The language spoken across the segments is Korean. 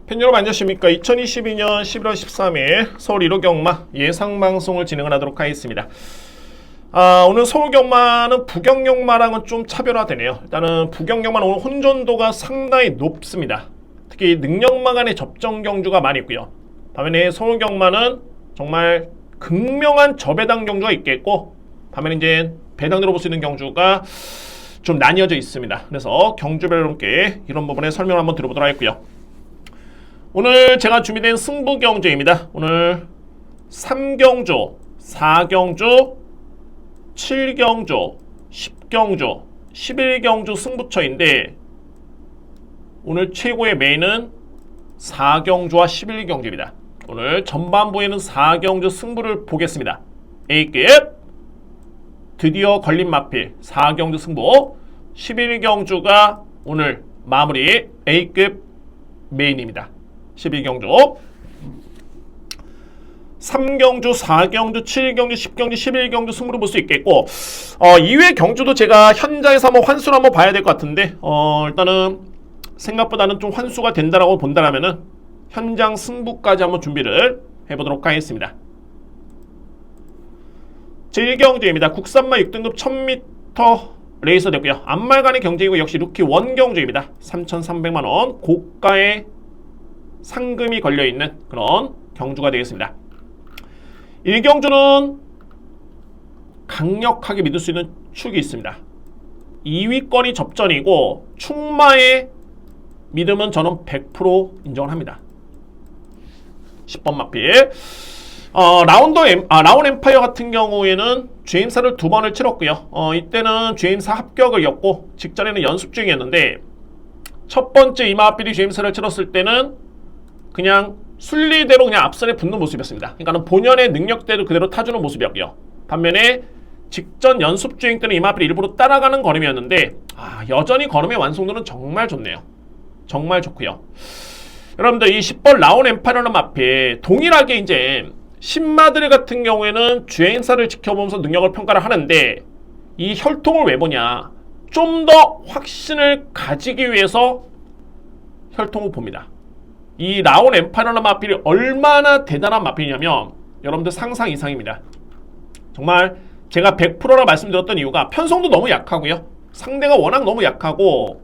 팬 여러분 안녕하십니까. 2022년 11월 13일 서울 1호 경마 예상방송을 진행을 하도록 하겠습니다. 오늘 서울 경마는 북경 경마랑은 좀 차별화되네요. 일단은 북경 경마는 오늘 혼전도가 상당히 높습니다. 특히 능력마 간의 접전 경주가 많이 있고요. 반면에 서울 경마는 정말 극명한 저배당 경주가 있겠고, 반면에 이제 배당으로 볼 수 있는 경주가 좀 나뉘어져 있습니다. 그래서 경주별 여러분께 이런 부분에 설명을 한번 드려보도록 하겠고요. 오늘 제가 준비된 승부 경주입니다. 오늘 3경주, 4경주, 7경주, 10경주, 11경주 승부처인데 오늘 최고의 메인은 4경주와 11경주입니다. 오늘 전반부에는 4경주 승부를 보겠습니다. A급 드디어 걸린 마필 4경주 승부, 11경주가 오늘 마무리 A급 메인입니다. 12경주 3경주, 4경주, 7경주, 10경주, 11경주 승부를 볼 수 있겠고, 이외의 경주도 제가 현장에서 한번 환수를 한번 봐야 될 것 같은데, 일단은 생각보다는 좀 환수가 된다라고 본다라면은 현장 승부까지 한번 준비를 해보도록 하겠습니다. 제1경주입니다. 국산마 6등급 1000m 레이서 됐고요. 앞말간의 경쟁이고 역시 루키 원경주입니다. 3,300만원 고가의 상금이 걸려있는 그런 경주가 되겠습니다. 1경주는 강력하게 믿을 수 있는 축이 있습니다. 2위권이 접전이고 충마의 믿음은 저는 100% 인정을 합니다. 10번 마필 라운 엠파이어 같은 경우에는 GM사를 2번을 치렀고요. 이때는 GM사 합격을 였고 직전에는 연습 중이었는데 첫 번째 이마필이 GM사를 치렀을 때는 그냥 순리대로 그냥 앞선에 붙는 모습이었습니다. 그러니까 본연의 능력대로 그대로 타주는 모습이었고요. 반면에 직전 연습 주행 때는 이마필이 일부러 따라가는 걸음이었는데 여전히 걸음의 완성도는 정말 좋네요. 정말 좋고요. 여러분들 이 10번 라운 엠파이어는 마필 동일하게 이제 신마들 같은 경우에는 주행사를 지켜보면서 능력을 평가를 하는데 이 혈통을 왜 보냐, 좀 더 확신을 가지기 위해서 혈통을 봅니다. 이 라온 엠파이어나 마필이 얼마나 대단한 마필이냐면 여러분들 상상 이상입니다. 정말 제가 100%라 말씀드렸던 이유가 편성도 너무 약하고요. 상대가 워낙 너무 약하고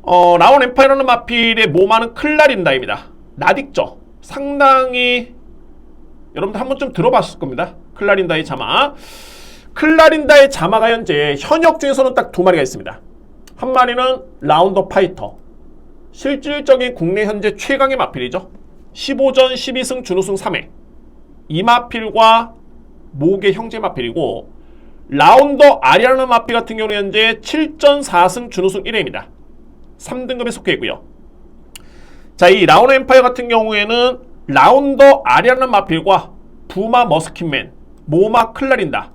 라온 엠파이어나 마필의 모마는 클라린다입니다. 낯익죠? 상당히 여러분들 한 번쯤 들어봤을 겁니다. 클라린다의 자마. 클라린다의 자마가 현재 현역 중에서는 딱 2마리가 있습니다. 한 마리는 라운더 파이터, 실질적인 국내 현재 최강의 마필이죠. 15전 12승 준우승 3회, 이 마필과 모의 형제 마필이고, 라운더 아리아나 마필 같은 경우는 현재 7전 4승 준우승 1회입니다. 3등급에 속해 있고요. 자, 이 라운더 엠파이어 같은 경우에는 라운더 아리아나 마필과 부마 머스킨맨, 모마 클라린다,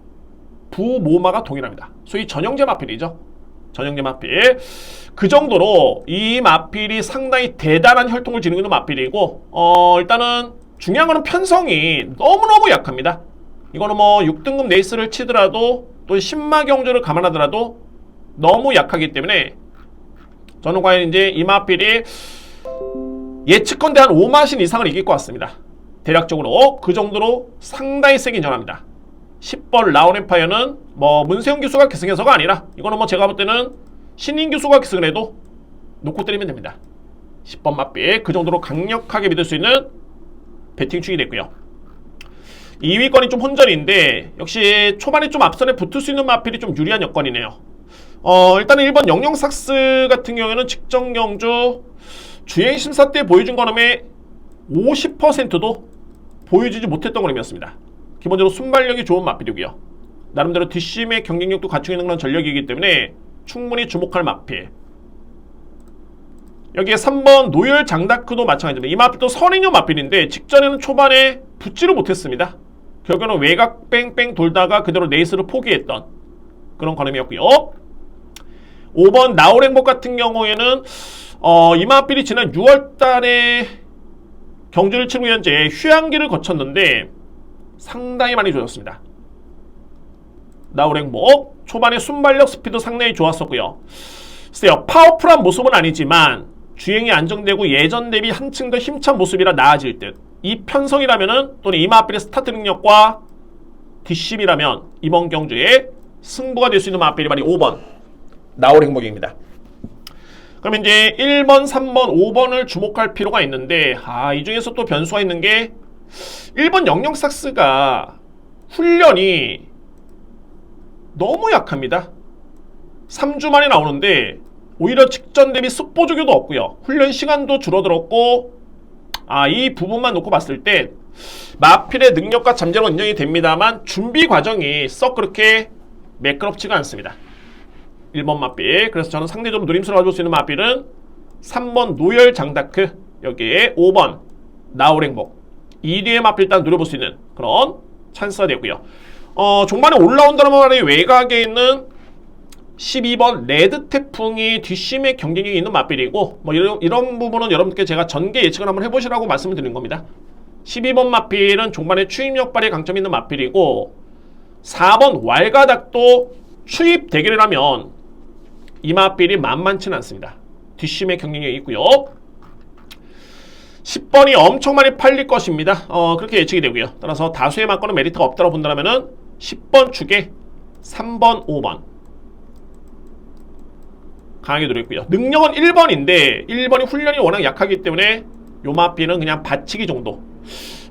부모마가 동일합니다. 소위 전형제 마필이죠. 전형제 마필. 그 정도로 이 마필이 상당히 대단한 혈통을 지니고 있는 마필이고, 일단은 중요한 거는 편성이 너무너무 약합니다. 이거는 뭐 6등급 레이스를 치더라도 또 신마 경주를 감안하더라도 너무 약하기 때문에 저는 과연 이제 이 마필이 예측컨대 한 5마신 이상을 이길 것 같습니다. 대략적으로 그 정도로 상당히 세게 인정합니다. 10번 라운 엠파이어는 뭐 문세영 교수가 계승해서가 아니라 이거는 뭐 제가 볼 때는 신인 교수가 계승을 해도 놓고 때리면 됩니다. 10번 마필 그 정도로 강력하게 믿을 수 있는 배팅축이 됐고요. 2위권이 좀 혼전인데 역시 초반에 좀 앞선에 붙을 수 있는 마필이 좀 유리한 여건이네요. 일단은 1번 영영삭스 같은 경우에는 직전 경주 주행심사 때 보여준 걸음의 50%도 보여주지 못했던 걸음이었습니다. 기본적으로 순발력이 좋은 마필이고요. 나름대로 뒷심의 경쟁력도 갖추고 있는 그런 전력이기 때문에 충분히 주목할 마필. 여기에 3번 노열 장다크도 마찬가지입니다. 이 마필도 선인용 마필인데 직전에는 초반에 붙지를 못했습니다. 결국에는 외곽 뺑뺑 돌다가 그대로 레이스를 포기했던 그런 걸음이었고요. 5번 나우랭복 같은 경우에는 이 마필이 지난 6월달에 경주를 치르고 현재 휴양기를 거쳤는데 상당히 많이 좋았습니다. 나우랭복 초반에 순발력 스피드 상당히 좋았었고요. 글쎄요, 파워풀한 모습은 아니지만 주행이 안정되고 예전 대비 한층 더 힘찬 모습이라 나아질 듯. 이 편성이라면은 또는 이마필의 스타트 능력과 뒷심이라면 이번 경주에 승부가 될 수 있는 마필이 바로 5번 나올 행복입니다. 그럼 이제 1번, 3번, 5번을 주목할 필요가 있는데 이 중에서 또 변수가 있는 게 1번 영영삭스가 훈련이 너무 약합니다. 3주 만에 나오는데 오히려 직전 대비 습보 조교도 없고요. 훈련 시간도 줄어들었고 이 부분만 놓고 봤을 때 마필의 능력과 잠재력은 인정이 됩니다만 준비 과정이 썩 그렇게 매끄럽지가 않습니다. 1번 마필. 그래서 저는 상대적으로 누림수를 가져올 수 있는 마필은 3번 노열 장다크, 여기에 5번 나홀행복, 2뒤의 마필 일단 누려볼 수 있는 그런 찬스가 되고요. 종반에 올라온다는 말의 외곽에 있는 12번 레드 태풍이 뒷심의 경쟁력이 있는 마필이고 뭐 이런 부분은 여러분께 제가 전개 예측을 한번 해보시라고 말씀을 드린 겁니다. 12번 마필은 종반에 추입력 발휘 강점이 있는 마필이고 4번 왈가닥도 추입 대결이라면 이 마필이 만만치는 않습니다. 뒷심의 경쟁력이 있고요. 10번이 엄청 많이 팔릴 것입니다. 그렇게 예측이 되고요. 따라서 다수의 막거는 메리트가 없다고 본다면은 10번 축에 3번, 5번 강하게 노렸고요. 능력은 1번인데 1번이 훈련이 워낙 약하기 때문에 요 마필은 그냥 받치기 정도.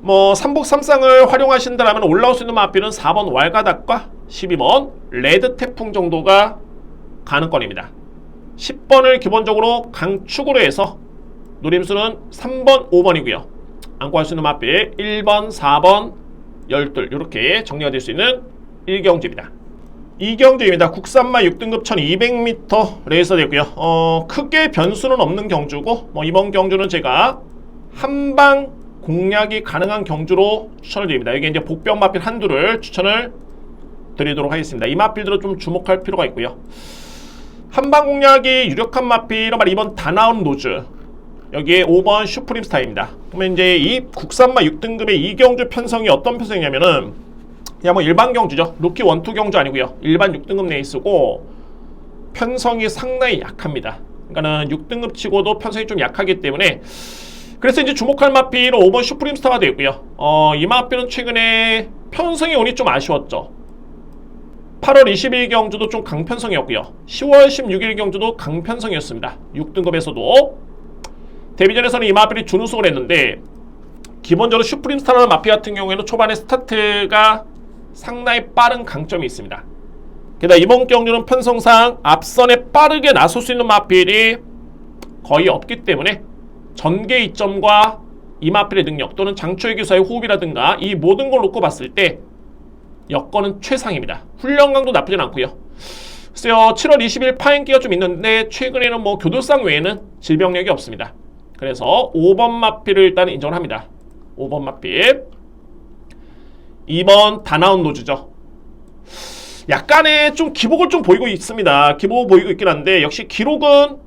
뭐 삼복 삼상을 활용하신다면 올라올 수 있는 마필은 4번 왈가닥과 12번 레드 태풍 정도가 가능권입니다. 10번을 기본적으로 강축으로 해서 노림수는 3번, 5번이고요. 안고 할 수 있는 마필 1번, 4번, 12 이렇게 정리가 될 수 있는 1경주입니다. 2경주입니다. 국산마 6등급 1200m 레이서 되고요. 크게 변수는 없는 경주고 이번 경주는 제가 한방 공략이 가능한 경주로 추천을 드립니다. 여기 이제 복병 마필 한두를 추천을 드리도록 하겠습니다. 이 마필들은 좀 주목할 필요가 있고요. 한방 공략이 유력한 마필은 바로 이번 다나온 노즈, 여기에 5번 슈프림 스타입니다. 그러면 이제 이 국산마 6등급의 이경주 편성이 어떤 편성이냐면은 그냥 뭐 일반 경주죠. 루키 1, 2 경주 아니고요. 일반 6등급 레이스고 편성이 상당히 약합니다. 그러니까는 6등급 치고도 편성이 좀 약하기 때문에 그래서 이제 주목할 마필은 5번 슈프림 스타가 되고요. 이 마필은 최근에 편성이 운이 좀 아쉬웠죠. 8월 20일 경주도 좀 강편성이었고요. 10월 16일 경주도 강편성이었습니다. 6등급에서도 데뷔전에서는 이 마필이 준우승을 했는데 기본적으로 슈프림 스타라는 마필 같은 경우에는 초반에 스타트가 상당히 빠른 강점이 있습니다. 게다가 이번 경주는 편성상 앞선에 빠르게 나설 수 있는 마필이 거의 없기 때문에 전개 이점과 이 마필의 능력 또는 장초의 기사의 호흡이라든가 이 모든 걸 놓고 봤을 때 여건은 최상입니다. 훈련강도 나쁘진 않고요. 글쎄요, 7월 20일 파행기가 좀 있는데 최근에는 뭐 교도상 외에는 질병력이 없습니다. 그래서 5번 마필을 일단 인정을 합니다. 5번 마필. 2번 다나온 노즈죠. 약간의 좀 기복을 좀 보이고 있습니다. 기복을 보이고 있긴 한데 역시 기록은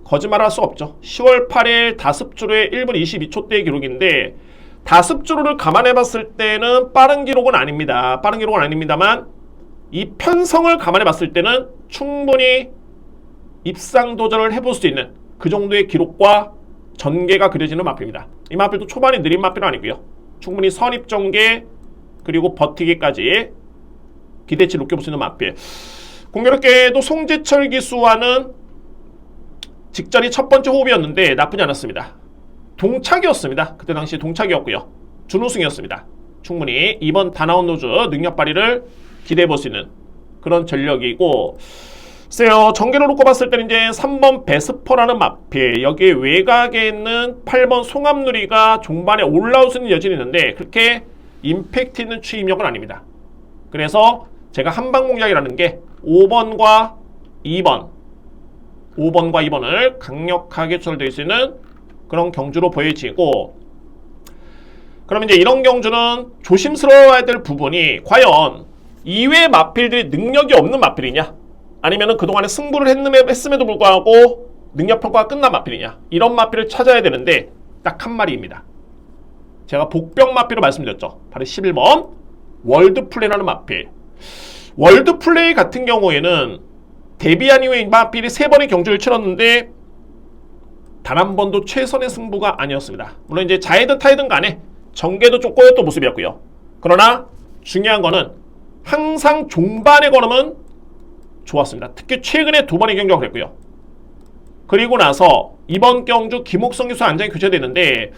거짓말할 수 없죠. 10월 8일 다습주로의 1분 22초대의 기록인데 다습주로를 감안해 봤을 때는 빠른 기록은 아닙니다. 빠른 기록은 아닙니다만 이 편성을 감안해 봤을 때는 충분히 입상 도전을 해볼 수 있는 그 정도의 기록과 전개가 그려지는 마필입니다. 이 마필도 초반에 느린 마필은 아니고요. 충분히 선입 전개 그리고 버티기까지 기대치 높게 볼 수 있는 마필. 공교롭게도 송재철 기수와는 직전이 첫 번째 호흡이었는데 나쁘지 않았습니다. 동착이었습니다. 그때 당시 동착이었고요. 준우승이었습니다. 충분히 이번 다나온 노즈 능력 발휘를 기대해 볼 수 있는 그런 전력이고, 글쎄요, 전개를 놓고 봤을 때는 이제 3번 베스퍼라는 마필, 여기에 외곽에 있는 8번 송암누리가 종반에 올라올 수 있는 여진이 있는데 그렇게 임팩트 있는 추임력은 아닙니다. 그래서 제가 한방 공략이라는 게 5번과 2번을 강력하게 추천드릴 수 있는 그런 경주로 보여지고, 그럼 이제 이런 경주는 조심스러워야 될 부분이 과연 이외의 마필들이 능력이 없는 마필이냐, 아니면은 그동안에 승부를 했음에도 불구하고 능력평가가 끝난 마필이냐, 이런 마필을 찾아야 되는데 딱 한 마리입니다. 제가 복병 마필을 말씀드렸죠. 바로 11번 월드플레이라는 마필. 월드플레이 같은 경우에는 데뷔한 이후에 이마필이 3번의 경주를 치렀는데 단 한 번도 최선의 승부가 아니었습니다. 물론 이제 자이든 타이든 간에 전개도 좀 꼬였던 모습이었고요. 그러나 중요한 거는 항상 종반의 걸음은 좋았습니다. 특히 최근에 2번의 경주가 그랬고요. 그리고 나서 이번 경주 김옥성 기수 안장이 교체됐는데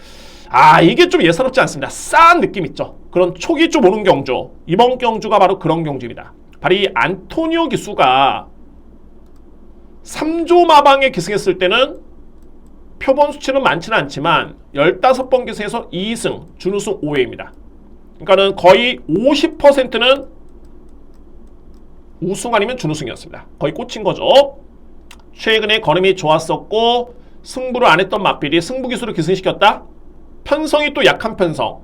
이게 좀 예사롭지 않습니다. 싸한 느낌 있죠. 그런 촉이 좀 오는 경주. 이번 경주가 바로 그런 경주입니다. 바로 이 안토니오 기수가 3조 마방에 기승했을 때는 표본 수치는 많지는 않지만 15번 기승에서 2승, 준우승 5회입니다. 그러니까는 거의 50%는 우승 아니면 준우승이었습니다. 거의 꽂힌 거죠. 최근에 걸음이 좋았었고 승부를 안 했던 마필이 승부 기술을 기승시켰다? 편성이 또 약한 편성.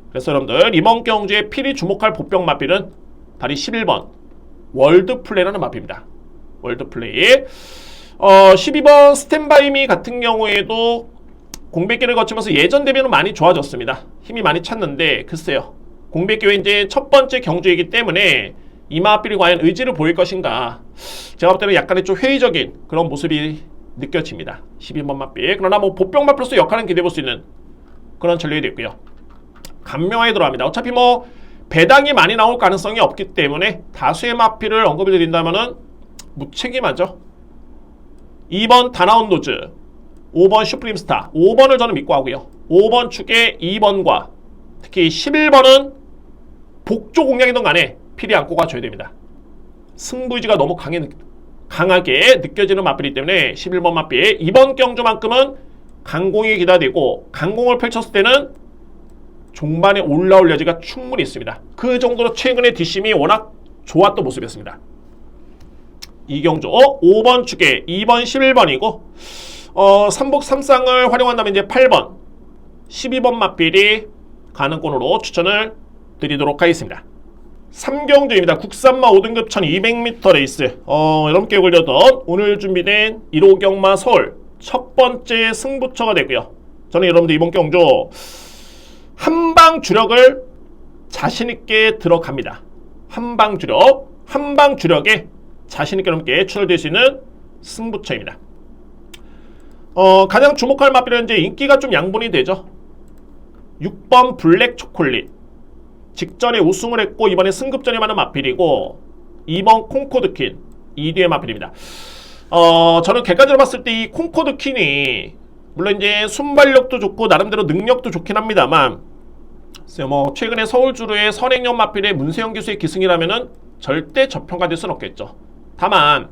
그래서 여러분들 이번 경주에 필히 주목할 보병 마필은 바로 11번 월드플레이라는 마필입니다. 월드플레이. 12번 스탠바이미 같은 경우에도 공백기를 거치면서 예전 대비는 많이 좋아졌습니다. 힘이 많이 찼는데 글쎄요. 공백기회 이제 첫 번째 경주이기 때문에 이 마필이 과연 의지를 보일 것인가. 제가 볼 때는 약간의 좀 회의적인 그런 모습이 느껴집니다. 12번 마필. 그러나 뭐 보병 마필로서 역할은 기대해볼 수 있는 그런 전력이 됐고요. 간명하게 들어갑니다. 어차피 뭐 배당이 많이 나올 가능성이 없기 때문에 다수의 마필을 언급을 드린다면은 무책임하죠. 2번 다나운노즈, 5번 슈프림스타, 5번을 저는 믿고 하고요. 5번 축에 2번과 특히 11번은 복조 공략이든 간에 필히 안고 가줘야 됩니다. 승부의지가 너무 강하게 느껴지는 마필이기 때문에 11번 마필. 이번 경주만큼은 강공이 기다리고 강공을 펼쳤을 때는 종반에 올라올 여지가 충분히 있습니다. 그 정도로 최근에 뒷심이 워낙 좋았던 모습이었습니다. 이 경주 5번 축에 2번 11번이고 3복 3쌍을 활용한다면 이제 8번 12번 마필이 가능권으로 추천을 드리도록 하겠습니다. 3경주입니다. 국산마 5등급 1200m 레이스. 여러분께 올려던 오늘 준비된 1호 경마 서울 첫 번째 승부처가 되고요. 저는 여러분들 이번 경주 한방 주력을 자신있게 들어갑니다. 한방 주력에 자신있게 여러분께 추천될 수 있는 승부처입니다. 가장 주목할 마필은 이제 인기가 좀 양분이 되죠. 6번 블랙 초콜릿. 직전에 우승을 했고 이번에 승급전에 많은 마필이고 2번 콩코드퀸 2뒤의 마필입니다. 저는 객관적으로 봤을 때 이 콩코드퀸이 물론 이제 순발력도 좋고 나름대로 능력도 좋긴 합니다만 뭐 최근에 서울주루의 선행연 마필의 문세영 기수의 기승이라면은 절대 저평가될 수는 없겠죠. 다만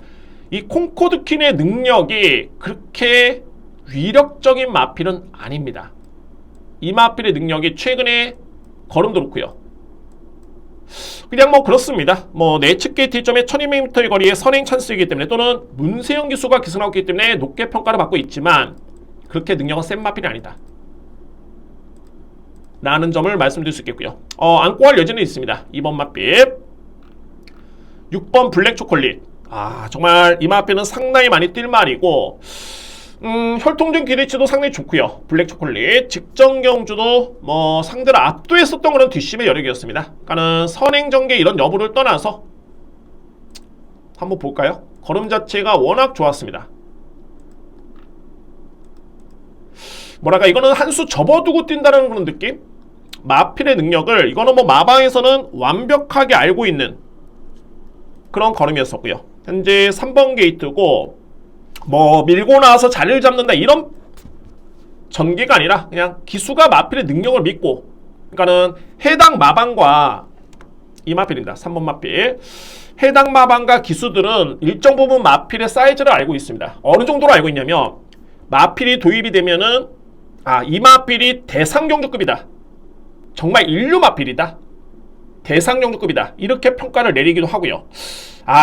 이 콩코드퀸의 능력이 그렇게 위력적인 마필은 아닙니다. 이 마필의 능력이 최근에 걸음도 그렇고요. 그냥 뭐 그렇습니다. 뭐 내측 게이트 1점에 1200m의 거리에 선행 찬스이기 때문에 또는 문세영 기수가 기승하고 있기 때문에 높게 평가를 받고 있지만 그렇게 능력은 센 마필이 아니다 라는 점을 말씀드릴 수 있겠고요. 안고 할 여지는 있습니다. 2번 마필 6번 블랙 초콜릿. 정말 이 마필은 상당히 많이 뛸 말이고 혈통적 기대치도 상당히 좋고요. 블랙 초콜릿 직전 경주도 뭐 상대를 압도했었던 그런 뒷심의 여력이었습니다. 그러니까는 선행 전개 이런 여부를 떠나서 한번 볼까요? 걸음 자체가 워낙 좋았습니다. 뭐랄까 이거는 한 수 접어두고 뛴다는 그런 느낌? 마필의 능력을 이거는 뭐 마방에서는 완벽하게 알고 있는 그런 걸음이었었고요. 현재 3번 게이트고 뭐 밀고 나와서 자리를 잡는다 이런 전개가 아니라 그냥 기수가 마필의 능력을 믿고 그러니까는 해당 마방과 이 마필입니다. 3번 마필 해당 마방과 기수들은 일정 부분 마필의 사이즈를 알고 있습니다. 어느 정도로 알고 있냐면 마필이 도입이 되면은 이 마필이 대상경주급이다. 정말 인류 마필이다. 대상경주급이다. 이렇게 평가를 내리기도 하고요.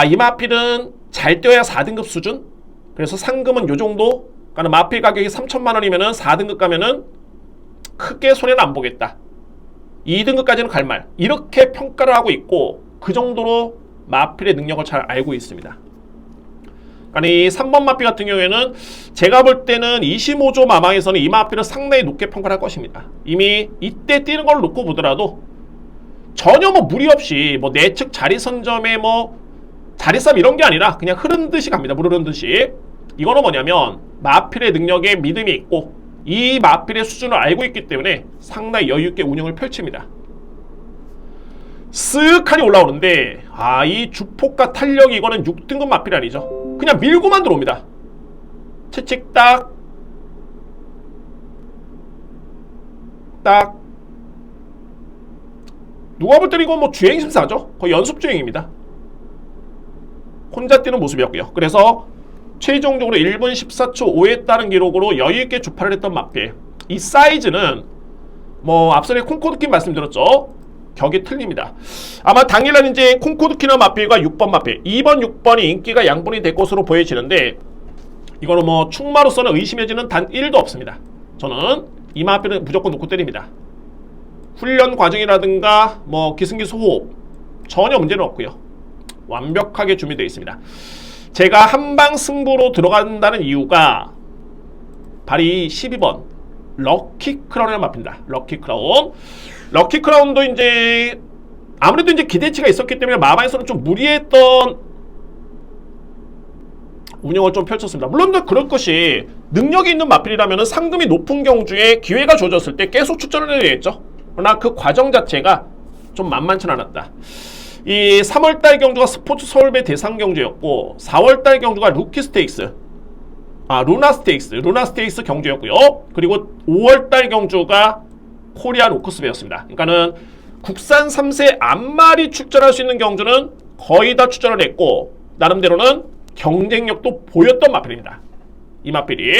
이 마필은 잘 뛰어야 4등급 수준? 그래서 상금은 요 정도? 그러니까 마필 가격이 3천만원이면은 4등급 가면은 크게 손해는 안 보겠다. 2등급까지는 갈 말. 이렇게 평가를 하고 있고 그 정도로 마필의 능력을 잘 알고 있습니다. 그러니까 이 3번 마필 같은 경우에는 제가 볼 때는 25조 마방에서는 이 마필을 상당히 높게 평가를 할 것입니다. 이미 이때 뛰는 걸 놓고 보더라도 전혀 뭐 무리 없이 뭐 내측 자리 선점에 뭐 자리싸움 이런 게 아니라 그냥 흐른 듯이 갑니다. 물 흐른 듯이. 이거는 뭐냐면 마필의 능력에 믿음이 있고 이 마필의 수준을 알고 있기 때문에 상당히 여유있게 운영을 펼칩니다. 쓱하니 올라오는데 이 주폭과 탄력이 이거는 6등급 마필이 아니죠. 그냥 밀고만 들어옵니다. 채찍 딱 누가 볼 때는 이건 뭐 주행심사죠. 거의 연습주행입니다. 혼자 뛰는 모습이었고요. 그래서 최종적으로 1분 14초 5에 따른 기록으로 여유있게 주파를 했던 마필. 이 사이즈는 뭐 앞선에 콩코드킨 말씀드렸죠. 격이 틀립니다. 아마 당일날 이제 콩코드키너 마필과 6번 마필 2번 6번이 인기가 양분이 될 것으로 보여지는데 이거는 뭐 충마로서는 의심해지는 단 1도 없습니다. 저는 이 마필은 무조건 놓고 때립니다. 훈련 과정이라든가 뭐 기승기수 호흡 전혀 문제는 없고요. 완벽하게 준비되어 있습니다. 제가 한방 승부로 들어간다는 이유가 바로 이 12번 럭키 크라운이라는 마필입니다. 럭키 크라운. 럭키 크라운도 이제 아무래도 이제 기대치가 있었기 때문에 마방에서는 좀 무리했던 운영을 좀 펼쳤습니다. 물론 그럴 것이 능력이 있는 마필이라면 상금이 높은 경주에 기회가 주어졌을 때 계속 출전을 해야 되겠죠. 그러나 그 과정 자체가 좀 만만치 않았다. 이 3월달 경주가 스포츠 서울배 대상 경주였고 4월달 경주가 루키 스테이크스 루나 스테이크스 경주였고요. 그리고 5월달 경주가 코리안 오크스배였습니다. 그러니까는 국산 3세 앞말이 출전할 수 있는 경주는 거의 다 출전을 했고 나름대로는 경쟁력도 보였던 마필입니다. 이 마필이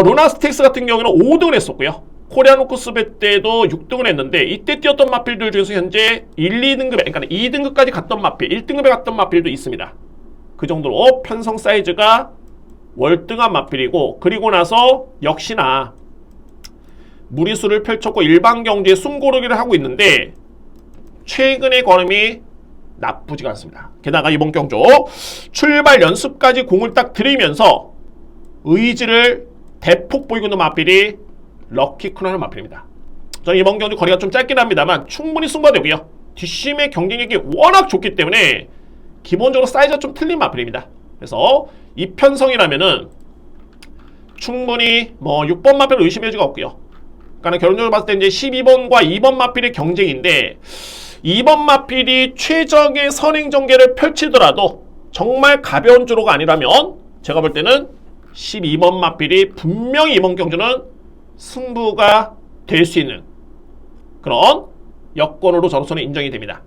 루나 스테이크스 같은 경우는 5등을 했었고요. 코리안 오크스배 때도 6등을 했는데 이때 뛰었던 마필들 중에서 현재 1, 2등급에 그러니까 2등급까지 갔던 마필 1등급에 갔던 마필도 있습니다. 그 정도로 편성 사이즈가 월등한 마필이고 그리고 나서 역시나 무리수를 펼쳤고 일반 경주에 숨고르기를 하고 있는데 최근의 걸음이 나쁘지가 않습니다. 게다가 이번 경주 출발 연습까지 공을 딱 들이면서 의지를 대폭 보이고 있는 마필이 럭키 크라운 마필입니다. 저는 이번 경주 거리가 좀 짧긴 합니다만 충분히 승부가 되고요. 뒷심의 경쟁력이 워낙 좋기 때문에 기본적으로 사이즈가 좀 틀린 마필입니다. 그래서 이 편성이라면은 충분히 뭐 6번 마필을 의심할 수가 없고요. 그러니까 결론적으로 봤을 때 이제 12번과 2번 마필의 경쟁인데 2번 마필이 최적의 선행 전개를 펼치더라도 정말 가벼운 주로가 아니라면 제가 볼 때는 12번 마필이 분명히 이번 경주는 승부가 될 수 있는 그런 여건으로 저로서는 인정이 됩니다.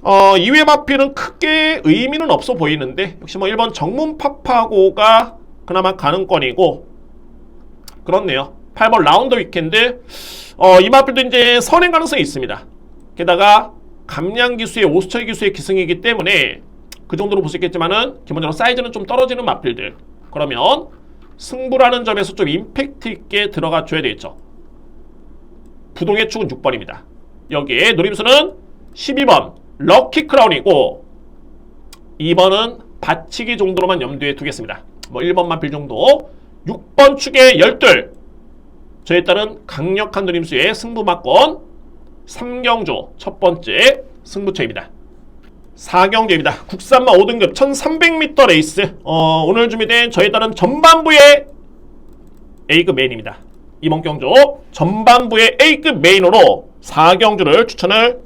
2회 마필은 크게 의미는 없어 보이는데 역시 뭐 1번 정문파파고가 그나마 가능권이고 그렇네요. 8번 라운드 위켄드 이 마필도 이제 선행 가능성이 있습니다. 게다가 감량기수의 오수철 기수의 기승이기 때문에 그 정도로 볼 수 있겠지만은 기본적으로 사이즈는 좀 떨어지는 마필들 그러면 승부라는 점에서 좀 임팩트 있게 들어가 줘야 되겠죠. 부동의 축은 6번입니다. 여기에 노림수는 12번 럭키 크라운이고 2번은 받치기 정도로만 염두에 두겠습니다. 뭐 1번 마필 정도 6번 축의 12 저에 따른 강력한 노림수의 승부막권 3경주 첫 번째 승부처입니다. 4경주입니다. 국산마 5등급 1300m 레이스 오늘 준비된 저에 따른 전반부의 A급 메인입니다. 이번 경주 전반부의 A급 메인으로 4경주를 추천을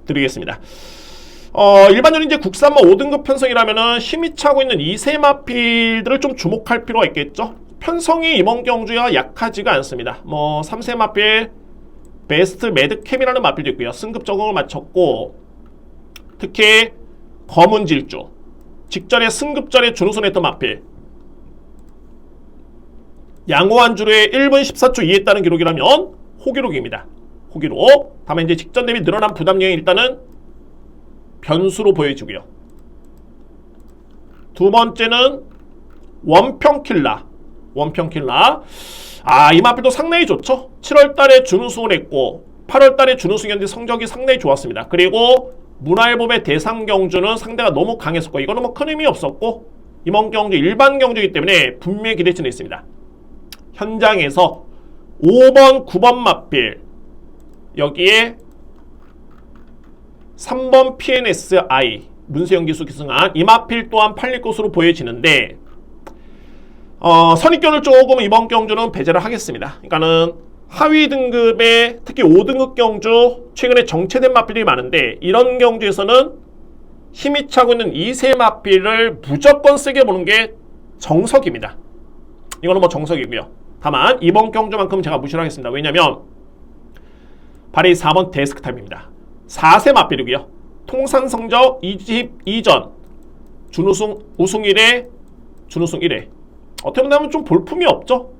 드리겠습니다. 일반적으로 이제 국산마 5등급 편성이라면은 힘이 차고 있는 2세 마필들을 좀 주목할 필요가 있겠죠. 편성이 이번 경주가 약하지가 않습니다. 뭐 3세 마필 베스트 매드캠이라는 마필도 있고요. 승급 적응을 마쳤고 특히 검은 질주 직전에 승급전에 준우승했던 마필 양호한 주로의 1분 14초 2에 따른 기록이라면 호기록입니다. 호기록. 다만 이제 직전 대비 늘어난 부담량이 일단은 변수로 보여지고요. 두 번째는 원평킬라. 이 마필도 상당히 좋죠. 7월달에 준우승을 했고 8월달에 준우승했는데 성적이 상당히 좋았습니다. 그리고 문화일보의 대상 경주는 상대가 너무 강했었고 이거는 뭐 큰 의미 없었고 이번 경주 일반 경주이기 때문에 분명히 기대치는 있습니다. 현장에서 5번 9번 마필 여기에 3번 PNSI 문세영 기수 기승한 이마필 또한 팔릴 것으로 보여지는데 선입견을 조금 이번 경주는 배제를 하겠습니다. 그러니까는 하위 등급의 특히 5등급 경주 최근에 정체된 마필이 많은데 이런 경주에서는 힘이 차고 있는 2세 마필을 무조건 세게 보는 게 정석입니다. 이거는 뭐 정석이고요. 다만 이번 경주만큼 제가 무시를 하겠습니다. 왜냐면 발이 4번 데스크탑입니다. 4세 마필이고요. 통산 성적 22전 준우승 우승 1회 준우승 1회 어떻게 보면 좀 볼품이 없죠.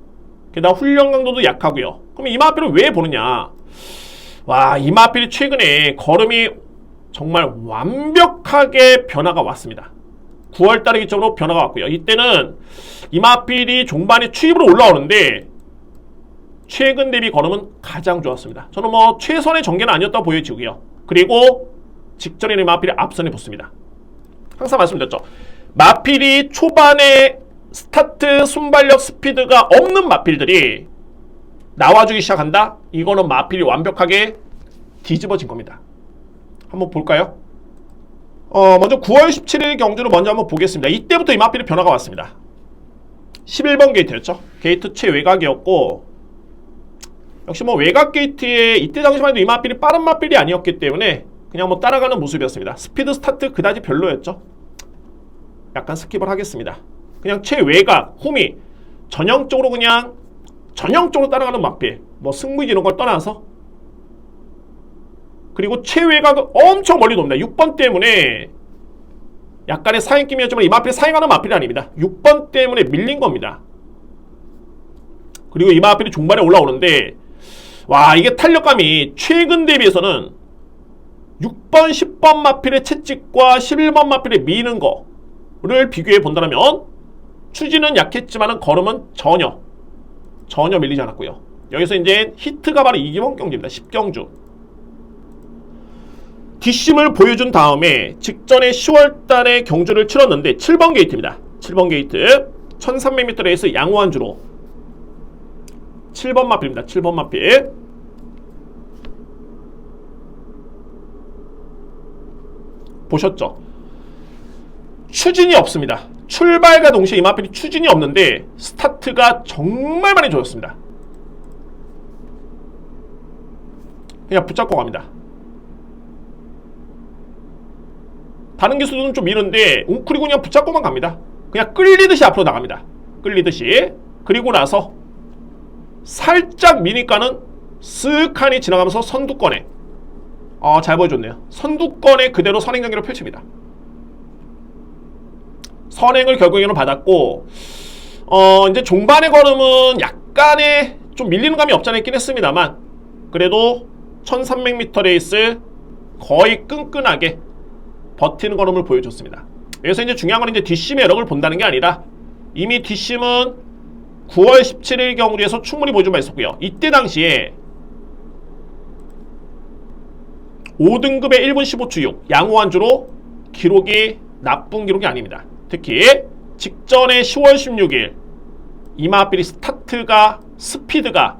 게다가 훈련 강도도 약하고요. 그럼 이 마필을 왜 보느냐? 와, 이 마필이 최근에 걸음이 정말 완벽하게 변화가 왔습니다. 9월달에 기점으로 변화가 왔고요. 이때는 이 마필이 종반에 추입으로 올라오는데 최근 대비 걸음은 가장 좋았습니다. 저는 뭐 최선의 전개는 아니었다고 보여지고요. 그리고 직전에는 마필이 앞선에 붙습니다. 항상 말씀드렸죠. 마필이 초반에 스타트 순발력 스피드가 없는 마필들이 나와주기 시작한다? 이거는 마필이 완벽하게 뒤집어진 겁니다. 한번 볼까요? 먼저 9월 17일 경주를 먼저 한번 보겠습니다. 이때부터 이 마필의 변화가 왔습니다. 11번 게이트였죠. 게이트 최외곽이었고 역시 뭐 외곽 게이트에 이때 당시만 해도 이 마필이 빠른 마필이 아니었기 때문에 그냥 뭐 따라가는 모습이었습니다. 스피드 스타트 그다지 별로였죠. 약간 스킵을 하겠습니다. 그냥 최외곽, 홈이 전형적으로 그냥 전형적으로 따라가는 마필, 뭐 승부지 이런 걸 떠나서 그리고 최외곽을 엄청 멀리 돕니다. 6번 때문에 약간의 사행낌이었지만 이 마필이 사행하는 마필이 아닙니다. 6번 때문에 밀린 겁니다. 그리고 이 마필이 종반에 올라오는데 와, 이게 탄력감이 최근 대비해서는 6번, 10번 마필의 채찍과 11번 마필의 미는 거를 비교해 본다면 추진은 약했지만 걸음은 전혀 밀리지 않았고요. 여기서 이제 히트가 바로 이번 경주입니다. 10경주. 뒷심을 보여준 다음에 직전에 10월달에 경주를 치렀는데 7번 게이트입니다. 7번 게이트 1300m 레이스 양호한주로 7번 마필입니다. 7번 마필. 보셨죠? 추진이 없습니다. 출발과 동시에 이 마필이 추진이 없는데 스타트가 정말 많이 좋았습니다. 그냥 붙잡고 갑니다. 다른 기수들은 좀 미는데 웅크리고 그냥 붙잡고만 갑니다. 그냥 끌리듯이 앞으로 나갑니다. 끌리듯이. 그리고 나서 살짝 미니까는 쓱하니 지나가면서 선두권에 잘 보여줬네요. 선두권에 그대로 선행 경기를 펼칩니다. 선행을 결국에는 받았고 이제 종반의 걸음은 약간의 좀 밀리는 감이 없지 않아 있긴 했습니다만 그래도 1300m 레이스 거의 끈끈하게 버티는 걸음을 보여줬습니다. 여기서 이제 중요한 건 이제 뒷심의 여력을 본다는 게 아니라 이미 뒷심은 9월 17일 경주에서 충분히 보여준 바 있었고요. 이때 당시에 5등급의 1분 15초 6 양호한주로 기록이 나쁜 기록이 아닙니다. 특히 직전에 10월 16일 이마필이 스타트가 스피드가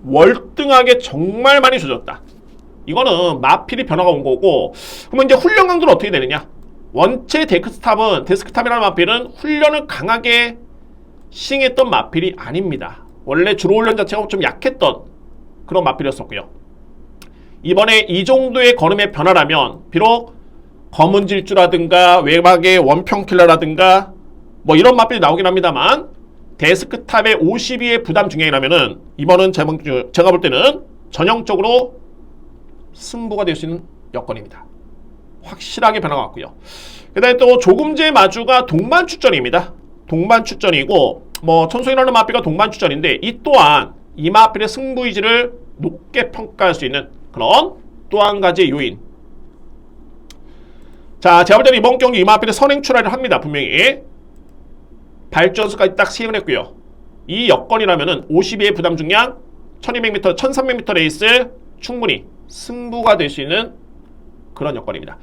월등하게 정말 많이 좋아졌다. 이거는 마필이 변화가 온 거고 그러면 이제 훈련 강도는 어떻게 되느냐? 원체 데스크탑이라는 마필은 훈련을 강하게 시행했던 마필이 아닙니다. 원래 주로 훈련 자체가 좀 약했던 그런 마필이었었고요. 이번에 이 정도의 걸음의 변화라면 비록 검은 질주라든가 외곽의 원평킬러라든가 뭐 이런 마필이 나오긴 합니다만 데스크탑의 52의 부담 중량이라면은 이번은 제가 볼 때는 전형적으로 승부가 될 수 있는 여건입니다. 확실하게 변화가 왔고요. 그 다음에 또 조금제 마주가 동반 출전입니다. 동반 출전이고 뭐 천소이라는 마필과 동반 출전인데 이 또한 이 마필의 승부 의지를 높게 평가할 수 있는 그런 또 한 가지의 요인. 자, 제가 볼 때는 이번 경기 이 마필의 선행 출하를 합니다. 분명히 발전수까지 딱 시행을 했고요. 이 여건이라면은 52의 부담 중량 1200m, 1300m 레이스 충분히 승부가 될 수 있는 그런 여건입니다.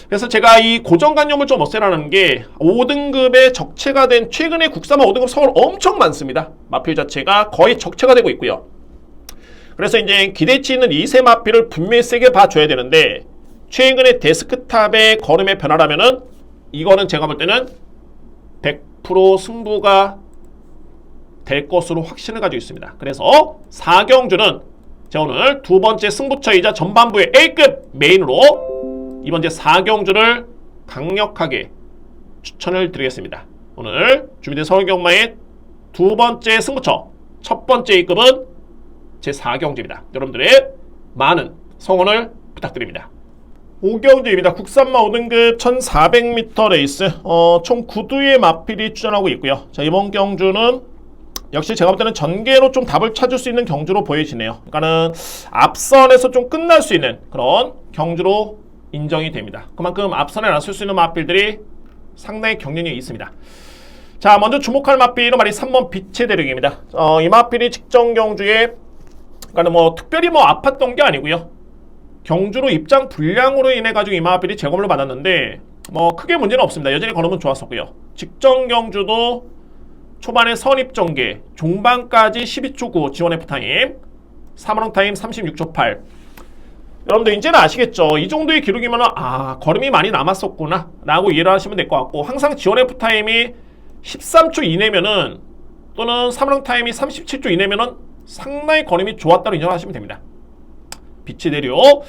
그래서 제가 이 고정관념을 좀 없애라는 게 5등급에 적체가 된 최근에 국산화 5등급 서울 엄청 많습니다. 마필 자체가 거의 적체가 되고 있고요. 그래서 이제 기대치 있는 2세 마필을 분명히 세게 봐줘야 되는데 최근에 데스크탑의 걸음의 변화라면은 이거는 제가 볼 때는 100% 승부가 될 것으로 확신을 가지고 있습니다. 그래서 4경주는 제가 오늘 두 번째 승부처이자 전반부의 A급 메인으로 이번 제 4경주를 강력하게 추천을 드리겠습니다. 오늘 준비된 서울경마의 두 번째 승부처, 첫 번째 A급은 제 4경주입니다. 여러분들의 많은 성원을 부탁드립니다. 5경주입니다. 국산마 5등급 1400m 레이스 총 9두의 마필이 출전하고 있고요. 자, 이번 경주는 역시 제가 볼 때는 전개로 좀 답을 찾을 수 있는 경주로 보여지네요. 그러니까는 앞선에서 좀 끝날 수 있는 그런 경주로 인정이 됩니다. 그만큼 앞선에 나설 수 있는 마필들이 상당히 경쟁력이 있습니다. 자, 먼저 주목할 마필은 말이 3번 빛의 대륙입니다. 이 마필이 직전 경주에 그러니까 뭐 특별히 뭐 아팠던 게 아니고요. 경주로 입장 불량으로 인해 가지고 이 마필이 재검을 받았는데 뭐 크게 문제는 없습니다. 여전히 걸음은 좋았었고요. 직전 경주도 초반에 선입 전개, 종반까지 12초 9 지원 F타임, 3원 타임 36초 8. 여러분들 이제는 아시겠죠? 이 정도의 기록이면 걸음이 많이 남았었구나 라고 이해를 하시면 될 것 같고, 항상 지원 F타임이 13초 이내면은 또는 3원 타임이 37초 이내면은 상당히 걸음이 좋았다고 인정하시면 됩니다. 빛의 대륙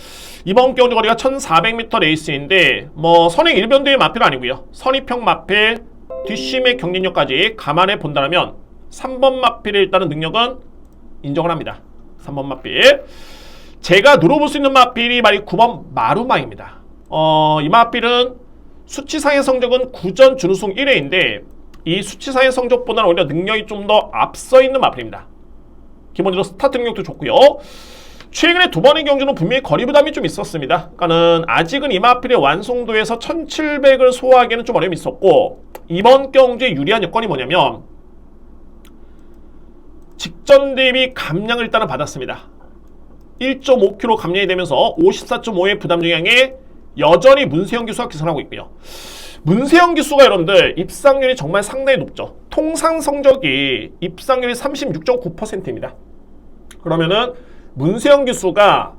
이번 경주 거리가 1400m 레이스인데 뭐 선행 1변도의 마필은 아니고요. 선입형 마필, 뒷심의 경쟁력까지 감안해 본다면 3번 마필의 일단은 능력은 인정을 합니다. 3번 마필. 제가 누려볼 수 있는 마필이 말이 9번 마루마입니다. 이 마필은 수치상의 성적은 9전 준우승 1회인데 이 수치상의 성적보다는 오히려 능력이 좀 더 앞서 있는 마필입니다. 기본적으로 스타트 능력도 좋고요. 최근에 두 번의 경주는 분명히 거리 부담이 좀 있었습니다. 그러니까는 아직은 이 마필의 완성도에서 1700을 소화하기에는 좀 어려움이 있었고, 이번 경주의 유리한 여건이 뭐냐면 직전 대비 감량을 일단은 받았습니다. 1.5kg 감량이 되면서 54.5의 부담 중량에 여전히 문세영 기수가 기선하고 있고요. 문세영 기수가 여러분들 입상률이 정말 상당히 높죠. 통상 성적이 입상률이 36.9%입니다. 그러면은 문세영 기수가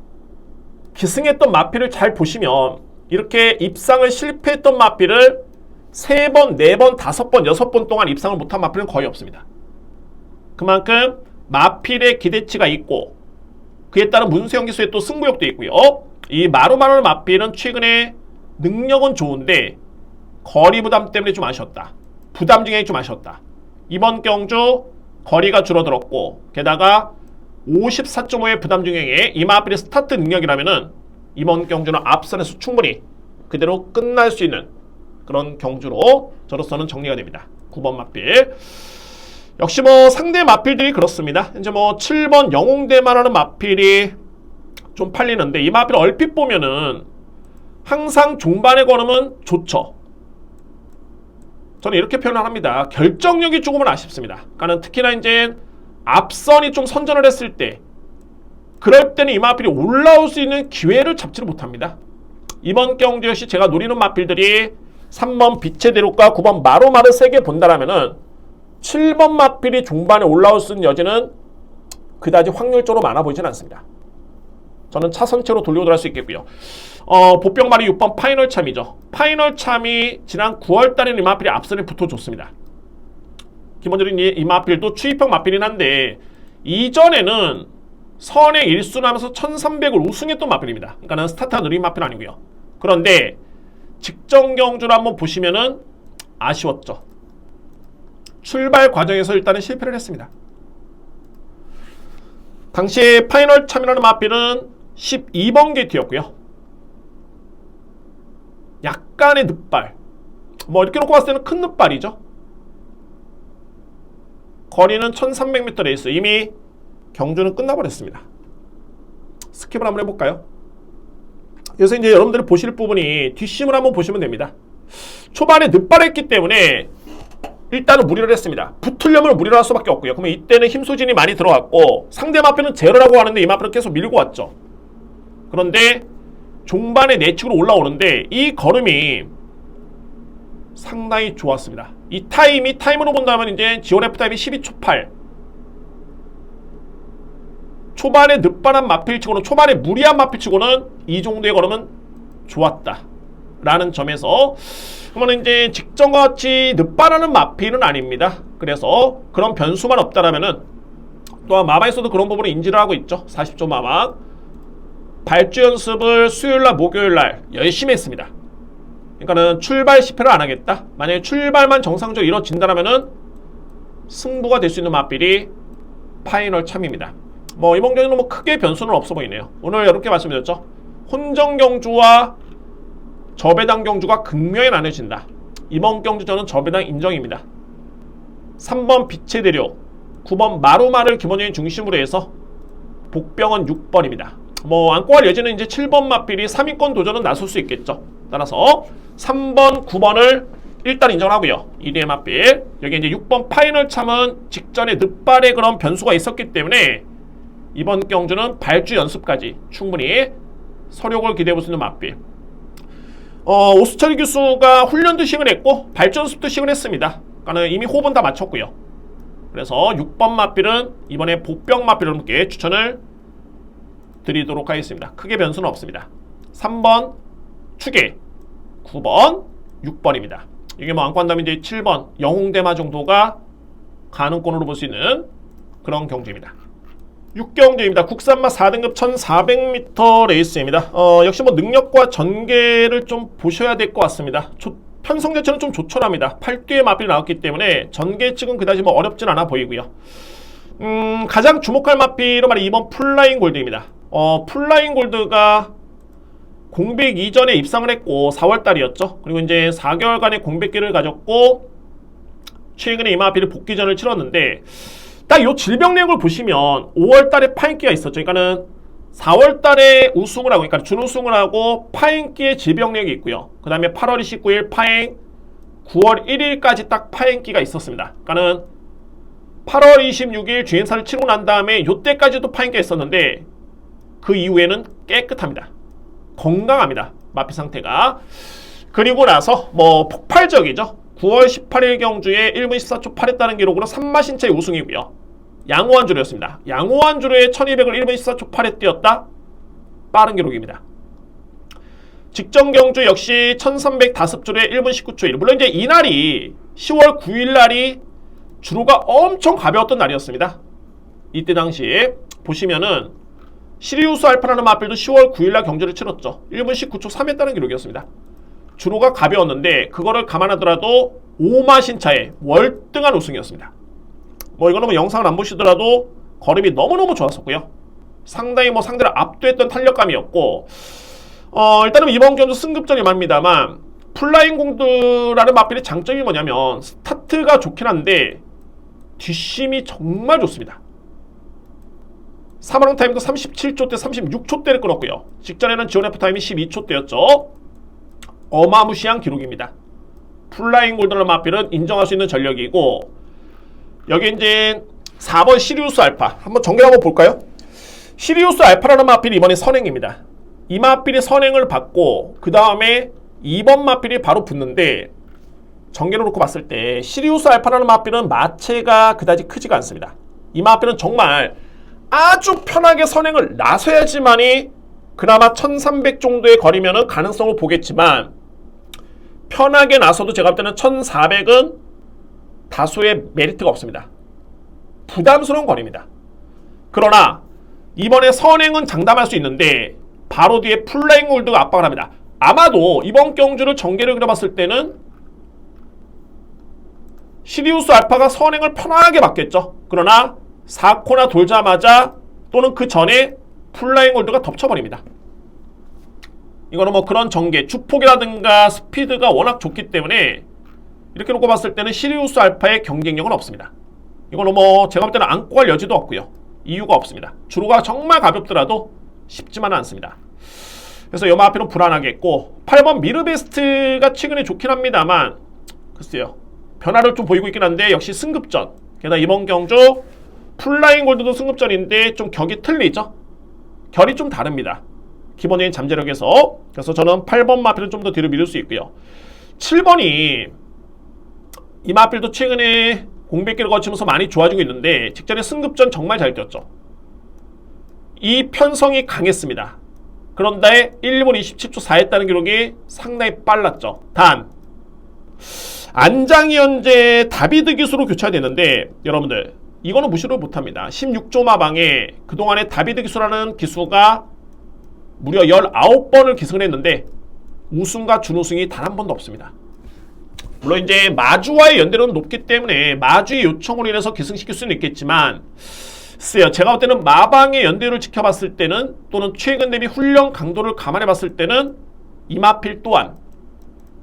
기승했던 마필을 잘 보시면 이렇게 입상을 실패했던 마필을 3번, 4번, 5번, 6번 동안 입상을 못한 마필은 거의 없습니다. 그만큼 마필의 기대치가 있고 그에 따른 문세영 기수의 또 승부욕도 있고요. 이 마루마루 마필은 최근에 능력은 좋은데 거리 부담 때문에 좀 아쉬웠다. 부담 중량이 좀 아쉬웠다. 이번 경주 거리가 줄어들었고 게다가 54.5의 부담 중량에 이 마필의 스타트 능력이라면은 이번 경주는 앞선에서 충분히 그대로 끝날 수 있는 그런 경주로 저로서는 정리가 됩니다. 9번 마필. 역시 뭐 상대 마필들이 그렇습니다. 이제 뭐 7번 영웅대만 하는 마필이 좀 팔리는데 이 마필 얼핏 보면은 항상 종반의 걸음은 좋죠. 저는 이렇게 표현을 합니다. 결정력이 조금은 아쉽습니다. 그러니까 특히나 이제 앞선이 좀 선전을 했을 때 그럴 때는 이 마필이 올라올 수 있는 기회를 잡지를 못합니다. 이번 경주 역시 제가 노리는 마필들이 3번 빛의 대륙과 9번 마루마루 세게 본다라면은 7번 마필이 중반에 올라올 수 있는 여지는 그다지 확률적으로 많아 보이진 않습니다. 저는 차선체로 돌려오도록 할 수 있겠고요. 보병말이 6번 파이널 참이죠. 파이널 참이 지난 9월달에는 이 마필이 앞선에 붙어줬습니다. 기본적으로 이 마필도 추입형 마필이긴 한데 이전에는 선행 1순 하면서 1300을 우승했던 마필입니다. 그러니까 스타트가 느린 마필 아니고요. 그런데 직전 경주를 한번 보시면은 아쉬웠죠. 출발 과정에서 일단은 실패를 했습니다. 당시에 파이널 참이라는 마필은 12번 게이트였고요. 약간의 늑발, 뭐 이렇게 놓고 봤을 때는 큰 늑발이죠. 거리는 1300m 레이스. 이미 경주는 끝나버렸습니다. 스킵을 한번 해볼까요? 그래서 이제 여러분들이 보실 부분이 뒷심을 한번 보시면 됩니다. 초반에 늑발했기 때문에 일단은 무리를 했습니다. 붙으려면 무리를 할 수밖에 없고요. 그러면 이때는 힘 소진이 많이 들어갔고 상대 마필은 제로라고 하는데 이 마필은 계속 밀고 왔죠. 그런데 종반에 내측으로 올라오는데 이 걸음이 상당히 좋았습니다. 이 타임으로 본다면 이제 지원 F타임이 12초 8. 초반에 늦발한 마필치고는 초반에 무리한 마필치고는 이 정도의 걸음은 좋았다 라는 점에서 그러면 이제 직전과 같이 늦바라는 마필은 아닙니다. 그래서 그런 변수만 없다라면은 또한 마마에서도 그런 부분을 인지를 하고 있죠. 40조 마막 발주 연습을 수요일날 목요일날 열심히 했습니다. 그러니까는 출발 실패를 안 하겠다. 만약에 출발만 정상적으로 이루어진다라면은 승부가 될 수 있는 마필이 파이널 참입니다. 뭐 이번 경기는 뭐 크게 변수는 없어 보이네요. 오늘 이렇게 말씀드렸죠. 혼전 경주와 저배당 경주가 극명히 나눠진다. 이번 경주 저는 저배당 인정입니다. 3번 빛의 대료, 9번 마루마를 기본적인 중심으로 해서 복병은 6번입니다. 뭐 안고 갈 여지는 이제 7번 마필이 3위권 도전은 나설 수 있겠죠. 따라서 3번, 9번을 일단 인정하고요. 1위의 마필. 여기 이제 6번 파이널 참은 직전에 늦발에 그런 변수가 있었기 때문에 이번 경주는 발주 연습까지 충분히 서력을 기대해 볼 수 있는 마필. 오수철 교수가 훈련도 시행을 했고 발주 연습도 시행을 했습니다. 그러니까 이미 호흡은 다 마쳤고요. 그래서 6번 마필은 이번에 복병 마필 여러분께 추천을 드리도록 하겠습니다. 크게 변수는 없습니다. 3번 추계, 9번, 6번입니다. 이게 뭐 안고 한다면 이제 7번 영웅대마 정도가 가능권으로 볼 수 있는 그런 경주입니다. 6경주입니다. 국산마 4등급 1400m 레이스입니다. 역시 뭐 능력과 전개를 좀 보셔야 될 것 같습니다. 편성 자체는 좀 조촐합니다. 8뒤의 마필이 나왔기 때문에 전개 측은 그다지 뭐 어렵진 않아 보이고요. 가장 주목할 마필은 말이 2번 플라잉 골드입니다. 플라잉 골드가 공백 이전에 입상을 했고 4월달이었죠. 그리고 이제 4개월간의 공백기를 가졌고 최근에 이 마필이 복귀전을 치렀는데 딱 이 질병력을 보시면 5월달에 파인기가 있었죠. 그러니까는 4월달에 우승을 하고, 그러니까 준우승을 하고 파인기의 질병력이 있고요. 그 다음에 8월 29일 파행, 9월 1일까지 딱 파행기가 있었습니다. 그러니까는 8월 26일 주행사를 치르고 난 다음에 이때까지도 파행기가 있었는데 그 이후에는 깨끗합니다. 건강합니다. 마필 상태가. 그리고 나서 뭐 폭발적이죠. 9월 18일 경주에 1분 14초 8했다는 기록으로 3마신차의 우승이고요. 양호한주로였습니다. 양호한주로의 1200을 1분 14초 8에 뛰었다. 빠른 기록입니다. 직전 경주 역시 1305주로의 1분 19초 1. 물론 이제 이날이 10월 9일 날이 주로가 엄청 가벼웠던 날이었습니다. 이때 당시에 보시면은 시리우스 알파라는 마필도 10월 9일 날 경주를 치렀죠. 1분 19초 3 했다는 기록이었습니다. 주로가 가벼웠는데 그거를 감안하더라도 5마신차의 월등한 우승이었습니다. 뭐 이거는 뭐 영상을 안 보시더라도 걸음이 너무너무 좋았었고요. 상당히 뭐 상대를 압도했던 탄력감이었고 일단은 이번 경주 승급전이 말입니다만 플라잉 공드라는 마필의 장점이 뭐냐면 스타트가 좋긴 한데 뒷심이 정말 좋습니다. 3화롱 타임도 37초대 36초대를 끊었고요. 직전에는 지원 F 타임이 12초대였죠. 어마무시한 기록입니다. 플라잉 골드라는 마필은 인정할 수 있는 전력이고 여기 이제 4번 시리우스 알파 한번 전개 한번 볼까요? 시리우스 알파라는 마필이 이번에 선행입니다. 이 마필이 선행을 받고 그 다음에 2번 마필이 바로 붙는데 전개를 놓고 봤을 때 시리우스 알파라는 마필은 마체가 그다지 크지가 않습니다. 이 마필은 정말 아주 편하게 선행을 나서야지만이 그나마 1300 정도의 거리면은 가능성을 보겠지만 편하게 나서도 제가 볼 때는 1400은 다소의 메리트가 없습니다. 부담스러운 거리입니다. 그러나 이번에 선행은 장담할 수 있는데 바로 뒤에 플라잉 골드가 압박을 합니다. 아마도 이번 경주를 전개를 그려봤을 때는 시리우스 알파가 선행을 편하게 받겠죠. 그러나 4코나 돌자마자 또는 그 전에 플라잉 골드가 덮쳐버립니다. 이거는 뭐 그런 전개, 주폭이라든가 스피드가 워낙 좋기 때문에 이렇게 놓고 봤을 때는 시리우스 알파의 경쟁력은 없습니다. 이거는 뭐 제가 볼 때는 안고 갈 여지도 없고요. 이유가 없습니다. 주로가 정말 가볍더라도 쉽지만은 않습니다. 그래서 이 마필은 불안하겠고 8번 미르베스트가 최근에 좋긴 합니다만 글쎄요. 변화를 좀 보이고 있긴 한데 역시 승급전. 게다가 이번 경주 플라잉 골드도 승급전인데 좀 격이 틀리죠. 결이 좀 다릅니다. 기본적인 잠재력에서. 그래서 저는 8번 마필은 좀 더 뒤로 미룰 수 있고요. 7번이 이 마필도 최근에 공백기를 거치면서 많이 좋아지고 있는데 직전에 승급전 정말 잘 뛰었죠. 이 편성이 강했습니다. 그런데 1분 27초 4 했다는 기록이 상당히 빨랐죠. 단 안장이 현재 다비드 기수로 교체가 되는데 여러분들 이거는 무시를 못합니다. 16조 마방에 그동안에 다비드 기수라는 기수가 무려 19번을 기승을 했는데 우승과 준우승이 단 한 번도 없습니다. 물론 이제 마주와의 연대로는 높기 때문에 마주의 요청으로 인해서 기승시킬 수는 있겠지만 글쎄요, 제가 볼 때는 마방의 연대를 지켜봤을 때는 또는 최근 대비 훈련 강도를 감안해 봤을 때는 이마필 또한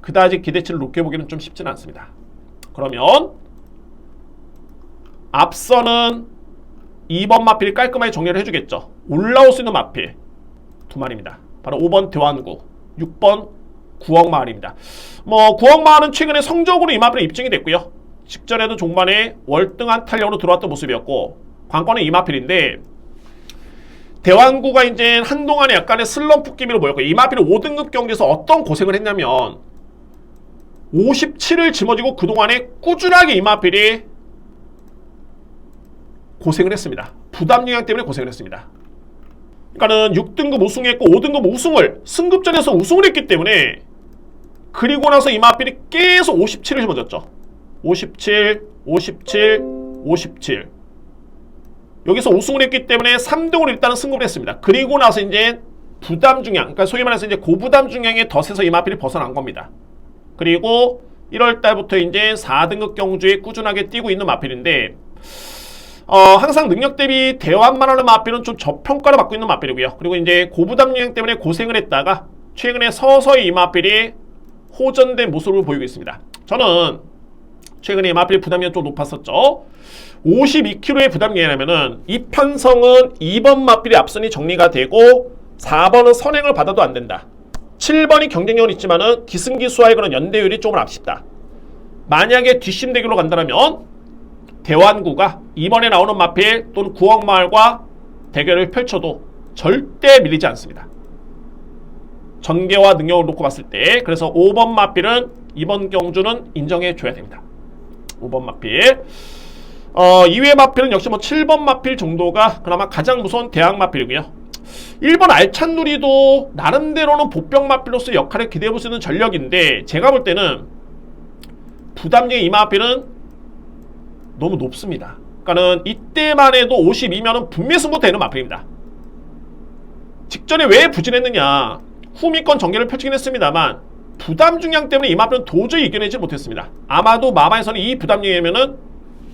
그다지 기대치를 높게 보기는 좀 쉽지는 않습니다. 그러면 앞서는 2번 마필 깔끔하게 정리를 해주겠죠. 올라올 수 있는 마필 두 마리입니다. 바로 5번 대환구, 6번 구억마을입니다. 구억마을은 최근에 성적으로 이 마필은 입증이 됐고요. 직전에도 종반에 월등한 탄력으로 들어왔던 모습이었고 관건은 이마필인데 대환구가 이제 한동안에 약간의 슬럼프 기미로 보였고 이마필은 5등급 경기에서 어떤 고생을 했냐면 57을 짊어지고 그동안에 꾸준하게 이마필이 고생을 했습니다. 부담 영향 때문에 고생을 했습니다. 그러니까는 6등급 우승했고 5등급 우승을 승급전에서 우승을 했기 때문에 그리고 나서 이마필이 계속 57을 짊어졌죠. 57, 57, 57 여기서 우승을 했기 때문에 3등으로 일단은 승급을 했습니다. 그리고 나서 이제 부담 중량, 그러니까 소위 말해서 이제 고부담 중량의 덫에서 이마필이 벗어난 겁니다. 그리고 1월 달부터 이제 4등급 경주에 꾸준하게 뛰고 있는 마필인데, 항상 능력 대비 대환만 하는 마필은 좀 저평가를 받고 있는 마필이고요. 그리고 이제 고부담 중량 때문에 고생을 했다가 최근에 서서히 이 마필이 호전된 모습을 보이고 있습니다. 저는 최근에 이 마필 부담이 좀 높았었죠. 52kg의 부담량이라면은 이 편성은 2번 마필이 앞선이 정리가 되고 4번은 선행을 받아도 안 된다. 7번이 경쟁력은 있지만은 기승기수와의 그런 연대율이 조금 아쉽다. 만약에 뒷심 대결로 간다면 대환구가 이번에 나오는 마필 또는 구억마을과 대결을 펼쳐도 절대 밀리지 않습니다. 전개와 능력을 놓고 봤을 때 그래서 5번 마필은 이번 경주는 인정해줘야 됩니다. 5번 마필 이외의 마필은 역시 7번 마필 정도가 그나마 가장 무서운 대항 마필이고요. 1번 알찬 누리도 나름대로는 복병 마필로서 역할을 기대해볼 수 있는 전력인데 제가 볼 때는 부담력의 이 마필은 너무 높습니다. 그러니까는 이때만 해도 52면은 분매 승부 되는 마필입니다. 직전에 왜 부진했느냐, 후미권 전개를 펼치긴 했습니다만 부담 중량 때문에 이 마필은 도저히 이겨내지 못했습니다. 아마도 마마에서는 이 부담 중량이면은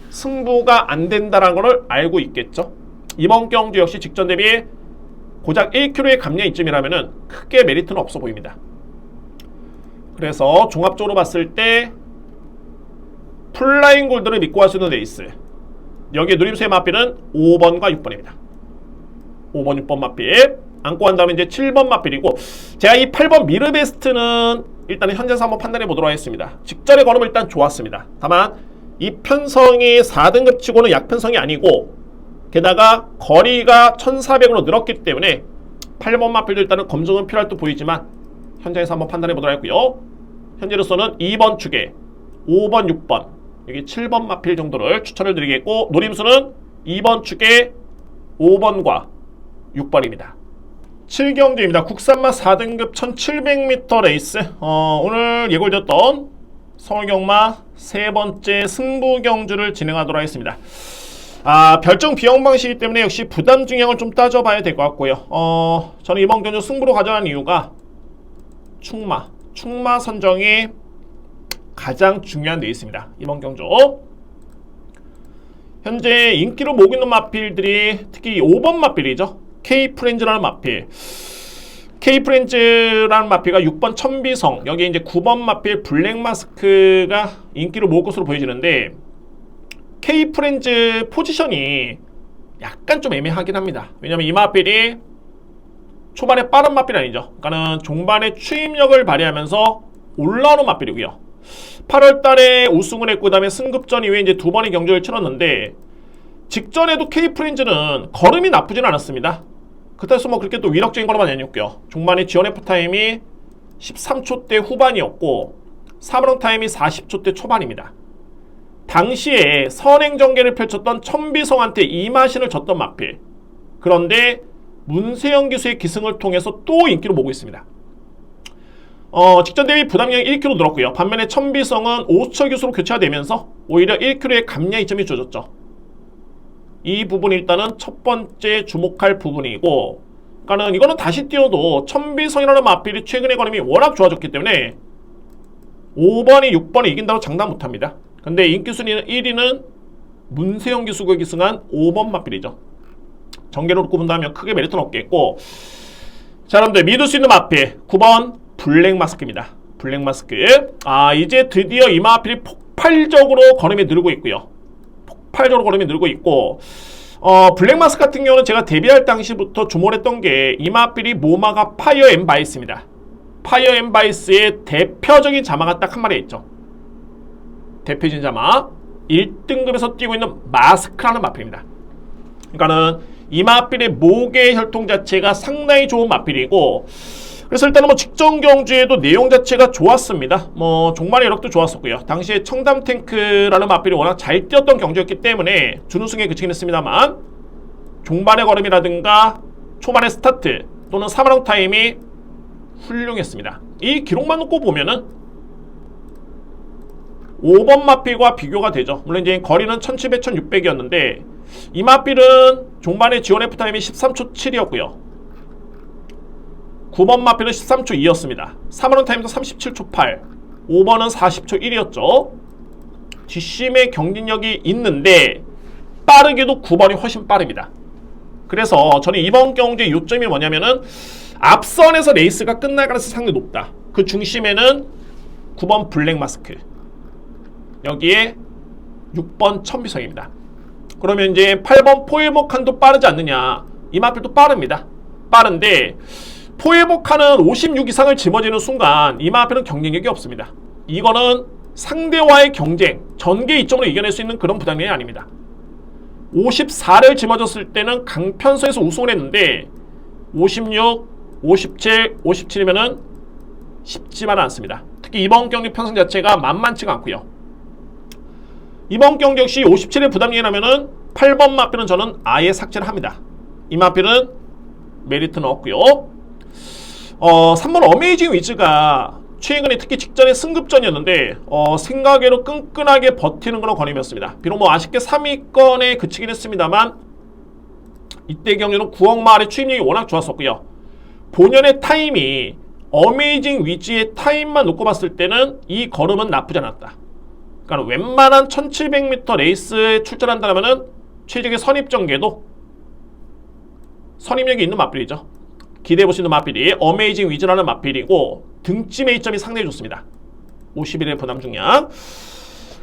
승부가 안 된다는 걸 알고 있겠죠. 이번 경주 역시 직전 대비 고작 1kg의 감량 이쯤이라면은 크게 메리트는 없어 보입니다. 그래서 종합적으로 봤을 때 플라잉 골드를 믿고 할 수 있는 레이스, 여기에 누림수의 마필은 5번과 6번입니다. 5번, 6번 마필 안고 간 다음에 이제 7번 마필이고, 제가 이 8번 미르베스트는 일단은 현재에서 한번 판단해 보도록 하겠습니다. 직전에 걸으면 일단 좋았습니다. 다만 이 편성이 4등급 치고는 약편성이 아니고 게다가 거리가 1400으로 늘었기 때문에 8번 마필도 일단은 검증은 필요할 듯 보이지만 현장에서 한번 판단해 보도록 하고요. 현재로서는 2번 축에 5번, 6번, 여기 7번 마필 정도를 추천을 드리겠고, 노림수는 2번 축에 5번과 6번입니다. 7경주입니다. 국산마 4등급 1700m 레이스. 오늘 예고해줬던 서울경마 세 번째 승부 경주를 진행하도록 하겠습니다. 별정 비용 방식이기 때문에 역시 부담 중량을 좀 따져봐야 될 것 같고요. 저는 이번 경주 승부로 가져간 이유가 충마 선정이 가장 중요한 레이스입니다. 이번 경주 현재 인기로 모으고 있는 마필들이 특히 5번 마필이죠. K프렌즈라는 마필, K프렌즈라는 마필과 6번 천비성, 여기 이제 9번 마필 블랙마스크가 인기를 모을 것으로 보여지는데, K프렌즈 포지션이 약간 좀 애매하긴 합니다. 왜냐면 이 마필이 초반에 빠른 마필이 아니죠. 그러니까는 종반에 추임력을 발휘하면서 올라오는 마필이고요. 8월 달에 우승을 했고, 그 다음에 승급전 이후에 이제 두 번의 경주를 치렀는데, 직전에도 K프렌즈는 걸음이 나쁘진 않았습니다. 그때서 그렇게 또 위력적인 걸음은 아니었고요. 종반에 지원 F 타임이 13초대 후반이었고 3런 타임이 40초대 초반입니다. 당시에 선행 전개를 펼쳤던 천비성한테 이마신을 졌던 마필. 그런데 문세영 기수의 기승을 통해서 또 인기를 모으고 있습니다. 직전 대비 부담량이 1kg 늘었고요. 반면에 천비성은 오수철 기수로 교체가 되면서 오히려 1kg의 감량 이점이 주어졌죠. 이 부분이 일단은 첫 번째 주목할 부분이고, 그러니까는 이거는 다시 띄워도 천비성이라는 마필이 최근에 걸음이 워낙 좋아졌기 때문에 5번이 6번을 이긴다고 장담 못합니다. 근데 인기 순위는 1위는 문세영 기수가 기승한 5번 마필이죠. 전개로 놓고 본다면 크게 메리트는 없겠고, 자, 여러분들 믿을 수 있는 마필 9번 블랙마스크입니다. 블랙마스크. 이제 드디어 이 마필이 폭발적으로 걸음이 늘고 있고요. 폭발적으로 걸음이 늘고 있고, 블랙마스크 같은 경우는 제가 데뷔할 당시부터 주목했던 게 이 마필이 모마가 파이어 엠바이스입니다. 파이어 엠바이스의 대표적인 자마가 딱 한 마리 있죠. 대표적인 자마 1등급에서 뛰고 있는 마스크라는 마필입니다. 그러니까는 이 마필의 목의 혈통 자체가 상당히 좋은 마필이고, 그래서 일단은 직전 경주에도 내용 자체가 좋았습니다. 종말의 여력도 좋았었고요. 당시에 청담탱크라는 마필이 워낙 잘 뛰었던 경주였기 때문에 준우승에 그치긴 했습니다만, 종반의 걸음이라든가 초반의 스타트 또는 3랑 타임이 훌륭했습니다. 이 기록만 놓고 보면은 5번 마필과 비교가 되죠. 물론 이제 거리는 1700, 1600이었는데 이 마필은 종반의 지원 F타임이 13초 7이었고요. 9번 마필은 13초 2였습니다. 3번 타임도 37초 8, 5번은 40초 1이었죠. 뒷심의 경쟁력이 있는데 빠르게도 9번이 훨씬 빠릅니다. 그래서 저는 이번 경주의 요점이 뭐냐면은 앞선에서 레이스가 끝날 가능성이 상당히 높다. 그 중심에는 9번 블랙마스크, 여기에 6번 천비성입니다. 그러면 이제 8번 포에모칸도 빠르지 않느냐. 이 마필도 빠릅니다. 빠른데 포에모칸은 56 이상을 짊어지는 순간 이 마필은 경쟁력이 없습니다. 이거는 상대와의 경쟁, 전개 이점으로 이겨낼 수 있는 그런 부담이 아닙니다. 54를 짊어졌을 때는 강편서에서 우승을 했는데 56, 57, 57이면은 쉽지만은 않습니다. 특히 이번 경기 편성 자체가 만만치가 않고요. 이번 경기 역시 57의 부담이 나면은 8번 마필은 저는 아예 삭제를 합니다. 이 마필은 메리트는 없고요. 3번 어메이징 위즈가 최근에 특히 직전에 승급전이었는데 생각외로 끈끈하게 버티는 그런 걸음이었습니다. 비록 아쉽게 3위권에 그치긴 했습니다만 이때 경기는 9억 마일의 추임력이 워낙 좋았었고요. 본연의 타임이 어메이징 위즈의 타임만 놓고 봤을 때는 이 걸음은 나쁘지 않았다. 그러니까 웬만한 1700m 레이스에 출전한다면은 최적의 선입전개도 선입력이 있는 마필이죠. 기대해볼 수 있는 마필이 어메이징 위즈라는 마필이고 등짐의 이점이 상당히 좋습니다. 51의 부담 중량.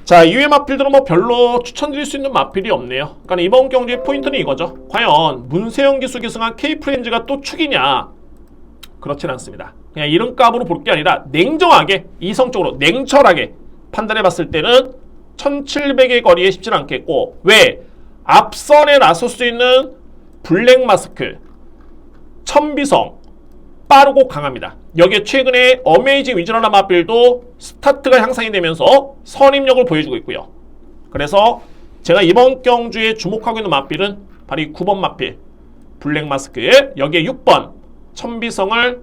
자, 이외의 마필들은 별로 추천드릴 수 있는 마필이 없네요. 그러니까 이번 경기의 포인트는 이거죠. 과연 문세영 기수 기승한 K프렌즈가 또 축이냐? 그렇진 않습니다. 그냥 이름값으로 볼 게 아니라 냉정하게, 이성적으로, 냉철하게 판단해봤을 때는 1700의 거리에 쉽지는 않겠고, 왜? 앞선에 나설 수 있는 블랙마스크, 천비성, 빠르고 강합니다. 여기에 최근에 어메이징 위즈라는 마필도 스타트가 향상이 되면서 선임력을 보여주고 있고요. 그래서 제가 이번 경주에 주목하고 있는 마필은 바로 이 9번 마필 블랙마스크, 여기에 6번 천비성을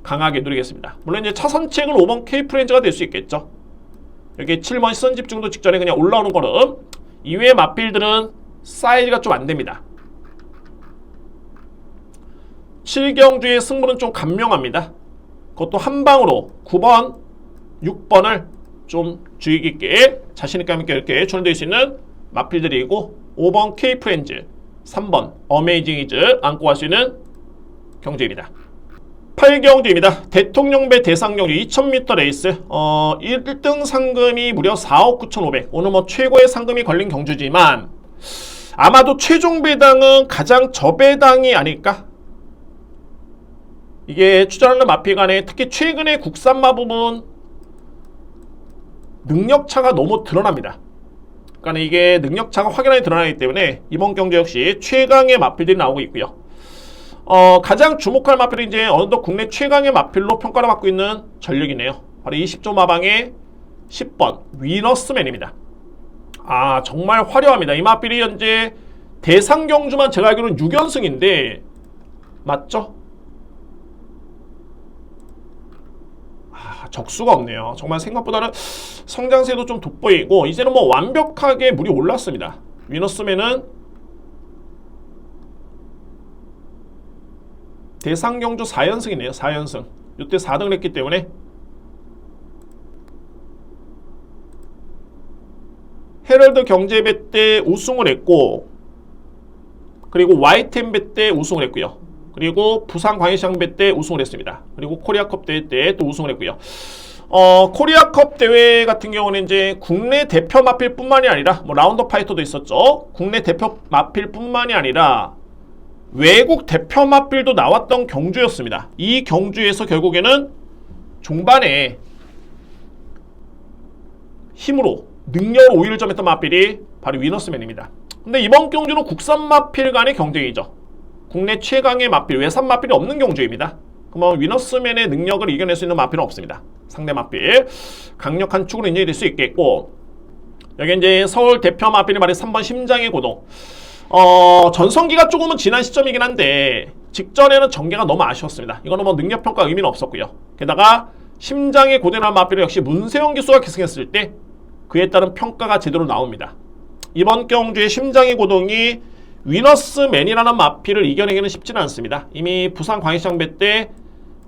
강하게 누리겠습니다. 물론 이제 차선책은 5번 K프렌즈가 될 수 있겠죠. 여기 7번 시선 집중도 직전에 그냥 올라오는 걸음. 이외의 마필들은 사이즈가 좀 안됩니다. 7경주의 승부는 좀 간명합니다. 그것도 한방으로 9번, 6번을 좀 주의 깊게 자신있게 이렇게 조련될 수 있는 마필들이고 5번 K프렌즈, 3번 어메이징 이즈 안고 갈 수 있는 경주입니다. 8경주입니다. 대통령배 대상경주 2000m 레이스 1등 상금이 무려 4억 9,500. 오늘 최고의 상금이 걸린 경주지만 아마도 최종 배당은 가장 저배당이 아닐까? 이게 추천하는 마필 간에 특히 최근의 국산마 부분 능력차가 너무 드러납니다. 그러니까 이게 능력차가 확연하게 드러나기 때문에 이번 경주 역시 최강의 마필들이 나오고 있고요. 가장 주목할 마필이 이제 어느덧 국내 최강의 마필로 평가를 받고 있는 전력이네요. 바로 20조 마방의 10번 위너스맨입니다. 정말 화려합니다. 이 마필이 현재 대상 경주만 제가 알기로는 6연승인데 맞죠? 적수가 없네요. 정말 생각보다는 성장세도 좀 돋보이고 이제는 뭐 완벽하게 물이 올랐습니다. 위너스맨은 대상경주 4연승이네요. 4연승. 이때 4등을 했기 때문에 헤럴드 경제배 때 우승을 했고, 그리고 YTN배 때 우승을 했고요. 그리고 부산 광해시장배 때 우승을 했습니다. 그리고 코리아컵 대회 때 또 우승을 했고요. 코리아컵 대회 같은 경우는 이제 국내 대표 마필 뿐만이 아니라 뭐 라운드 파이터도 있었죠. 국내 대표 마필 뿐만이 아니라 외국 대표 마필도 나왔던 경주였습니다. 이 경주에서 결국에는 종반에 힘으로 능력으로 우위를 점했던 마필이 바로 위너스맨입니다. 근데 이번 경주는 국산 마필 간의 경쟁이죠. 국내 최강의 마필, 외산 마필이 없는 경주입니다. 그러면 위너스맨의 능력을 이겨낼 수 있는 마필은 없습니다. 상대 마필 강력한 축으로 인정이 될 수 있겠고, 여기 이제 서울 대표 마필이 말해 3번 심장의 고동. 전성기가 조금은 지난 시점이긴 한데 직전에는 전개가 너무 아쉬웠습니다. 이거는 뭐 능력평가 의미는 없었고요. 게다가 심장의 고den한 마필은 역시 문세영 기수가 계승했을 때 그에 따른 평가가 제대로 나옵니다. 이번 경주의 심장의 고동이 위너스맨이라는 마필을 이겨내기는 쉽지는 않습니다. 이미 부산 광해시장배 때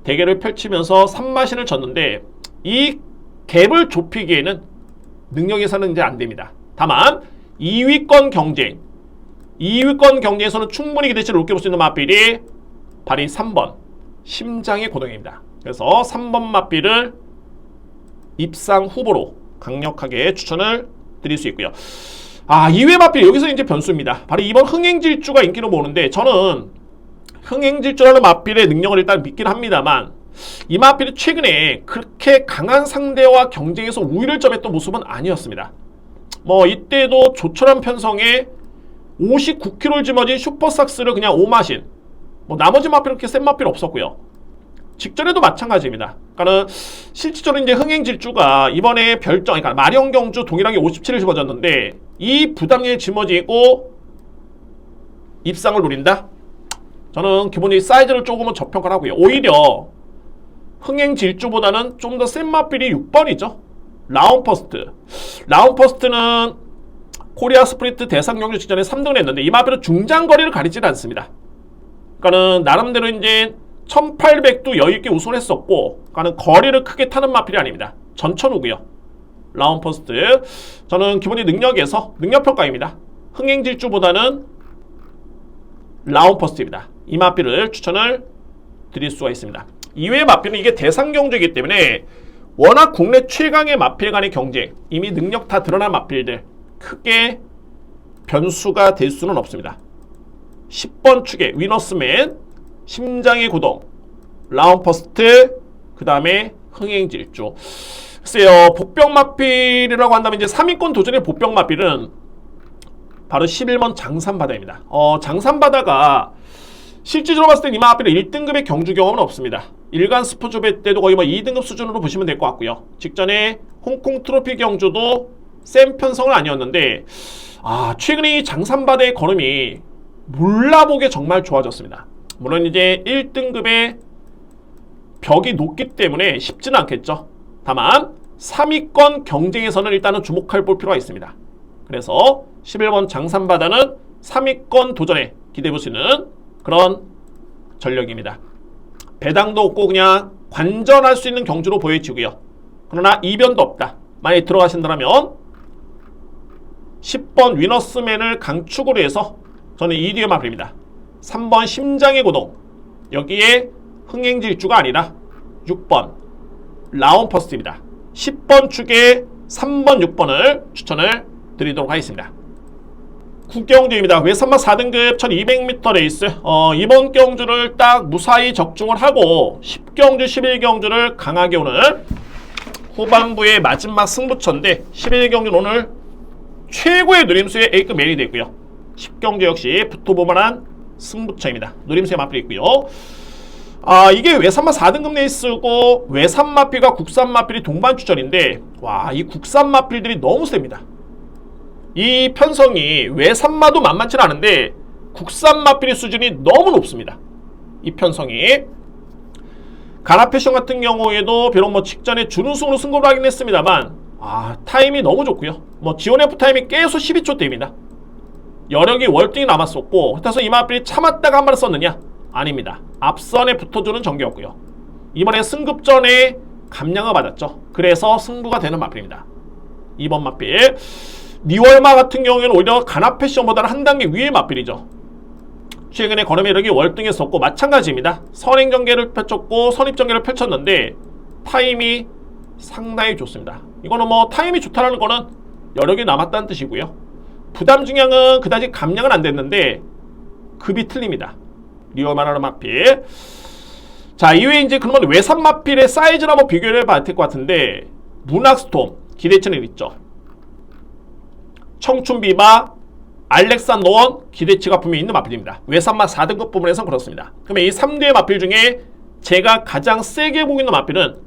대결을 펼치면서 3마신을 졌는데 이 갭을 좁히기에는 능력에서는 이제 안됩니다. 다만 2위권 경쟁에서는 충분히 기대치를 높게 볼 수 있는 마필이 바로 3번 심장의 고동입니다. 그래서 3번 마필을 입상 후보로 강력하게 추천을 드릴 수 있고요. 2회 마필 여기서 이제 변수입니다. 바로 이번 흥행질주가 인기를 모으는데, 저는 흥행질주라는 마필의 능력을 일단 믿긴 합니다만 이 마필이 최근에 그렇게 강한 상대와 경쟁에서 우위를 점했던 모습은 아니었습니다. 뭐 이때도 조촐한 편성에 59kg를 짊어진 슈퍼삭스를 그냥 5마신, 뭐 나머지 마필은 그렇게 센 마필 없었고요. 직전에도 마찬가지입니다. 그러니까는 실질적으로 이제 흥행질주가 이번에 별정, 그러니까 마령경주 동일하게 57을 짊어졌는데 이 부담력이 짊어지고 입상을 노린다? 저는 기본적으로 사이즈를 조금은 저평가를 하고요. 오히려 흥행질주보다는 좀 더 센 마필이 6번이죠. 라운퍼스트는 코리아 스프린트 대상경주 직전에 3등을 했는데 이 마필은 중장거리를 가리지는 않습니다. 그러니까는 나름대로 이제 1800도 여유있게 우승을 했었고, 그러니까는 거리를 크게 타는 마필이 아닙니다. 전천후고요. 라운퍼스트 저는 기본적인 능력에서 능력평가입니다. 흥행질주보다는 라운퍼스트입니다. 이 마필을 추천을 드릴 수가 있습니다. 이외의 마필은 이게 대상경주이기 때문에 워낙 국내 최강의 마필 간의 경쟁, 이미 능력 다 드러난 마필들 크게 변수가 될 수는 없습니다. 10번 축에 위너스맨, 심장의 고동, 라운퍼스트, 그 다음에 흥행질주. 글쎄요, 복병마필이라고 한다면 이제 3위권 도전의 복병마필은 바로 11번 장산바다입니다. 장산바다가 실질적으로 봤을 때 이 마필은 1등급의 경주 경험은 없습니다. 일간 스포츠배 때도 거의 뭐 2등급 수준으로 보시면 될 것 같고요. 직전에 홍콩 트로피 경주도 센 편성은 아니었는데 최근에 이 장산바다의 걸음이 몰라보게 정말 좋아졌습니다. 물론 이제 1등급의 벽이 높기 때문에 쉽지는 않겠죠. 다만 3위권 경쟁에서는 일단은 주목할 볼 필요가 있습니다. 그래서 11번 장산바다는 3위권 도전에 기대해보시는 그런 전력입니다. 배당도 없고 그냥 관전할 수 있는 경주로 보여지고요. 그러나 이변도 없다. 만약에 들어가신다면 10번 위너스맨을 강축으로 해서 저는 이 뒤에 마필입니다. 3번 심장의 고동, 여기에 흥행질주가 아니라 6번 라운퍼스트입니다. 10번 축에 3번, 6번을 추천을 드리도록 하겠습니다. 국경주입니다. 외산마 4등급 1200m 레이스. 이번 경주를 딱 무사히 적중을 하고 10경주, 11경주를 강하게 오는 후반부의 마지막 승부처인데 11경주는 오늘 최고의 누림수의 A급 메인이 되고요. 10경주 역시 붙어볼만한 승부처입니다. 누림수의 마필이 있고요. 이게 외산마 4등급 레이스고 외산 마필과 국산 마필이 동반 추천인데 이 국산 마필들이 너무 셉니다. 이 편성이 외산마도 만만치 않은데 국산 마필의 수준이 너무 높습니다. 이 편성이. 가나패션 같은 경우에도 비록 뭐 직전에 준우승으로 승부를 하긴 했습니다만 타임이 너무 좋고요. 뭐 지온F 타임이 계속 12초대입니다. 여력이 월등히 남았었고, 그래서 이마필이 참았다가 한 발을 썼느냐? 아닙니다. 앞선에 붙어주는 전개였고요. 이번에 승급전에 감량을 받았죠. 그래서 승부가 되는 마필입니다. 이번 마필 니월마 같은 경우에는 오히려 가나패션보다는 한 단계 위의 마필이죠. 최근에 걸음의 여력이 월등했었고 마찬가지입니다. 선행전개를 펼쳤고 선입전개를 펼쳤는데 타임이 상당히 좋습니다. 이거는 뭐 타임이 좋다는 거는 여력이 남았다는 뜻이고요. 부담 중량은 그다지 감량은 안 됐는데 급이 틀립니다. 리얼마라는 마필. 자, 이외에 이제 그러면 외산 마필의 사이즈를 한번 비교를 해봐야 될 것 같은데, 문학스톰 기대치는 있죠. 청춘비바, 알렉산더원 기대치가 분명히 있는 마필입니다. 외산마 4등급 부분에선 그렇습니다. 그러면 이 3대의 마필 중에 제가 가장 세게 보고 있는 마필은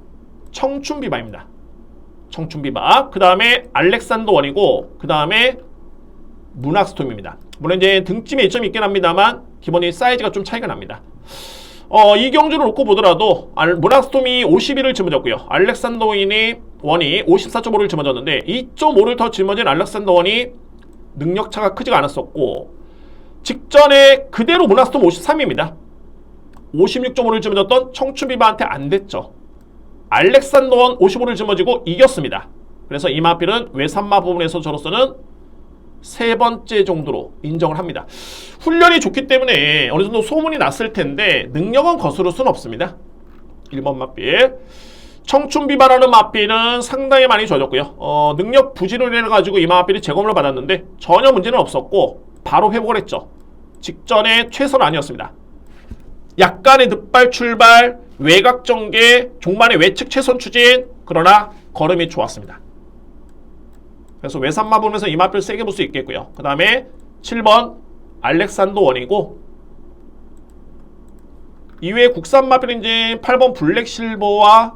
청춘비바입니다. 청춘비바, 그 다음에 알렉산더원이고, 그 다음에 문학스톰입니다. 물론 이제 등짐에 이점이 있긴 합니다만 기본이 사이즈가 좀 차이가 납니다. 이 경주를 놓고 보더라도 문학스톰이 51을 짊어졌고요. 알렉산더원이 54.5를 짊어졌는데 2.5를 더 짊어진 알렉산더원이 능력차가 크지가 않았었고, 직전에 그대로 문학스톰 53입니다. 56.5를 짊어졌던 청춘비바한테 안 됐죠. 알렉산더원 55를 짊어지고 이겼습니다. 그래서 이 마필은 외산마 부분에서 저로서는 세 번째 정도로 인정을 합니다. 훈련이 좋기 때문에 어느 정도 소문이 났을 텐데 능력은 거스를 수는 없습니다. 1번 마필. 청춘비바라는 마필은 상당히 많이 좋아졌고요. 능력 부진을 해가지고 이 마필이 재검을 받았는데 전혀 문제는 없었고 바로 회복을 했죠. 직전에 최선은 아니었습니다. 약간의 늦발 출발, 외곽 전개, 종반의 외측 최선 추진, 그러나 걸음이 좋았습니다. 그래서 외산마 부분에서 이 마필 세게 볼 수 있겠고요. 그 다음에 7번 알렉산더원이고, 이외에 국산 마필인지 8번 블랙실버와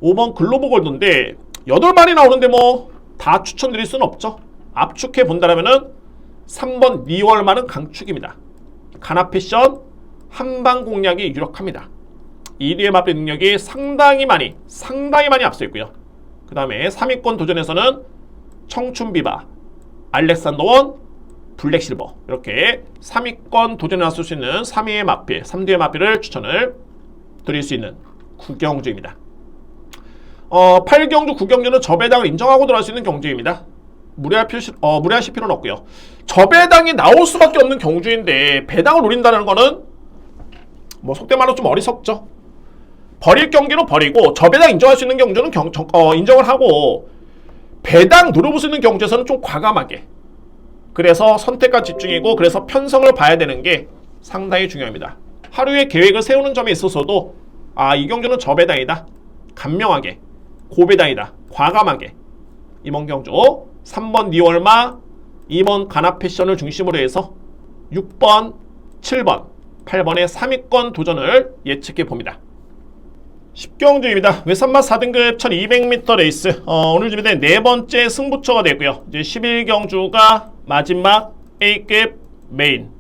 5번 글로브 골드인데 8마리 나오는데 뭐 다 추천드릴 수는 없죠. 압축해 본다라면은 3번 니월마는 강축입니다. 가나패션 한방 공략이 유력합니다. 2위의 마필 능력이 상당히 많이 앞서 있고요. 그 다음에 3위권 도전에서는 청춘비바, 알렉산더원, 블랙실버, 이렇게 3위권 도전에 나설 수 있는 3위의 마필, 3대의 마필을 추천을 드릴 수 있는 구경주입니다. 8경주, 9경주는 저배당을 인정하고 들어갈 수 있는 경주입니다. 무리하실 필요는 없고요. 저배당이 나올 수밖에 없는 경주인데 배당을 노린다는 거는 뭐 속된 말로 좀 어리석죠. 버릴 경기는 버리고 저배당 인정할 수 있는 경주는 인정을 하고, 배당 노려볼 수 있는 경주에서는 좀 과감하게, 그래서 선택과 집중이고, 그래서 편성을 봐야 되는 게 상당히 중요합니다. 하루의 계획을 세우는 점에 있어서도 이 경주는 저배당이다, 간명하게, 고배당이다, 과감하게, 이번 경주 3번 니월마, 2번 가나패션을 중심으로 해서 6번, 7번, 8번의 3위권 도전을 예측해 봅니다. 10경주입니다. 외산마 4등급 1200m 레이스. 오늘 준비된 네 번째 승부처가 되고요. 이제 11경주가 마지막 A급 메인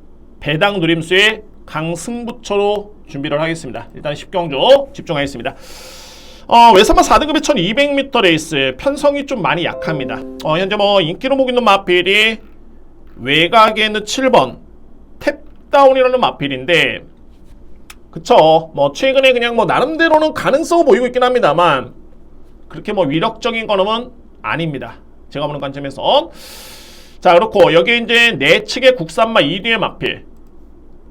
배당 누림수의 강승부처로 준비를 하겠습니다. 일단 10경주 집중하겠습니다. 외산마 4등급의 1200m 레이스 편성이 좀 많이 약합니다. 현재 뭐 인기로 보고 있는 마필이 외곽에 있는 7번 탭다운이라는 마필인데, 그쵸, 뭐 최근에 그냥 뭐 나름대로는 가능성을 보이고 있긴 합니다만 그렇게 뭐 위력적인 거는 아닙니다. 제가 보는 관점에서. 자, 그렇고 여기 이제 내측의 국산마 2뒤의 마필,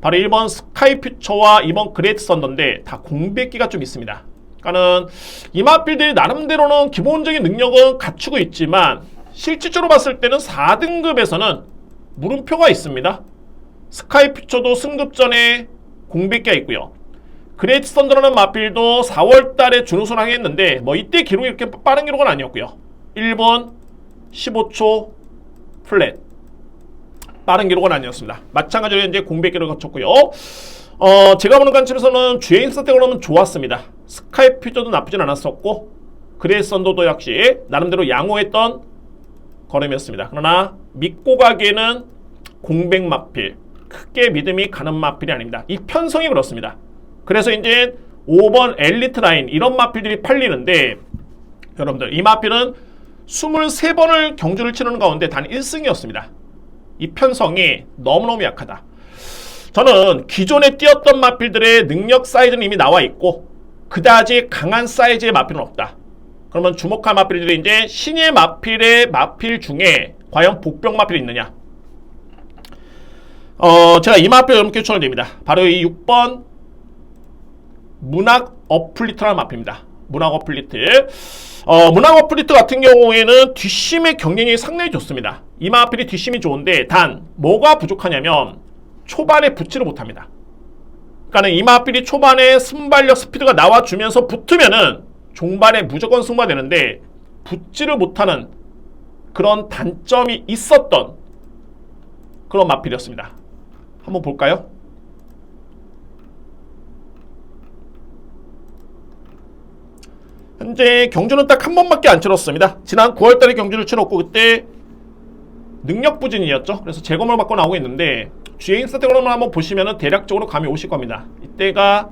바로 1번 스카이퓨처와 2번 그레이트 썬더인데 다 공백기가 좀 있습니다. 그러니까는 이 마필들이 나름대로는 기본적인 능력은 갖추고 있지만 실질적으로 봤을 때는 4등급에서는 물음표가 있습니다. 스카이퓨처도 승급전에 공백기가 있고요. 그레이트 썬더라는 마필도 4월달에 준우승을 하겠는데 뭐 이때 기록이 이렇게 빠른 기록은 아니었고요. 1분 15초 플랫, 빠른 기록은 아니었습니다. 마찬가지로 이제 공백기를 거쳤고요. 제가 보는 관점에서는 주행 선택으로는 좋았습니다. 스카이퓨저도 나쁘진 않았었고, 그레이트 썬더도 역시 나름대로 양호했던 걸음이었습니다. 그러나 믿고 가기에는 공백 마필, 크게 믿음이 가는 마필이 아닙니다. 이 편성이 그렇습니다. 그래서 이제 5번 엘리트 라인 이런 마필들이 팔리는데 여러분들 이 마필은 23번을 경주를 치르는 가운데 단 1승이었습니다. 이 편성이 너무너무 약하다. 저는 기존에 뛰었던 마필들의 능력 사이즈는 이미 나와 있고 그다지 강한 사이즈의 마필은 없다. 그러면 주목할 마필들이 이제 신의 마필의 마필 중에 과연 복병 마필이 있느냐? 제가 이 마필 여러분께 추천을 드립니다. 바로 이 6번 문학 어플리트라는 마필입니다. 문학 어플리트. 문학 어플리트 같은 경우에는 뒷심의 경쟁력이 상당히 좋습니다. 이 마필이 뒷심이 좋은데 단 뭐가 부족하냐면 초반에 붙지를 못합니다. 그러니까 이 마필이 초반에 순발력 스피드가 나와주면서 붙으면은 종반에 무조건 승부가 되는데 붙지를 못하는 그런 단점이 있었던 그런 마필이었습니다. 한번 볼까요? 현재 경주는 딱 한 번밖에 안 치렀습니다. 지난 9월달에 경주를 치렀고 그때 능력 부진이었죠. 그래서 재검을 받고 나오고 있는데 주행 스태그램을 한번 보시면 대략적으로 감이 오실 겁니다. 이때가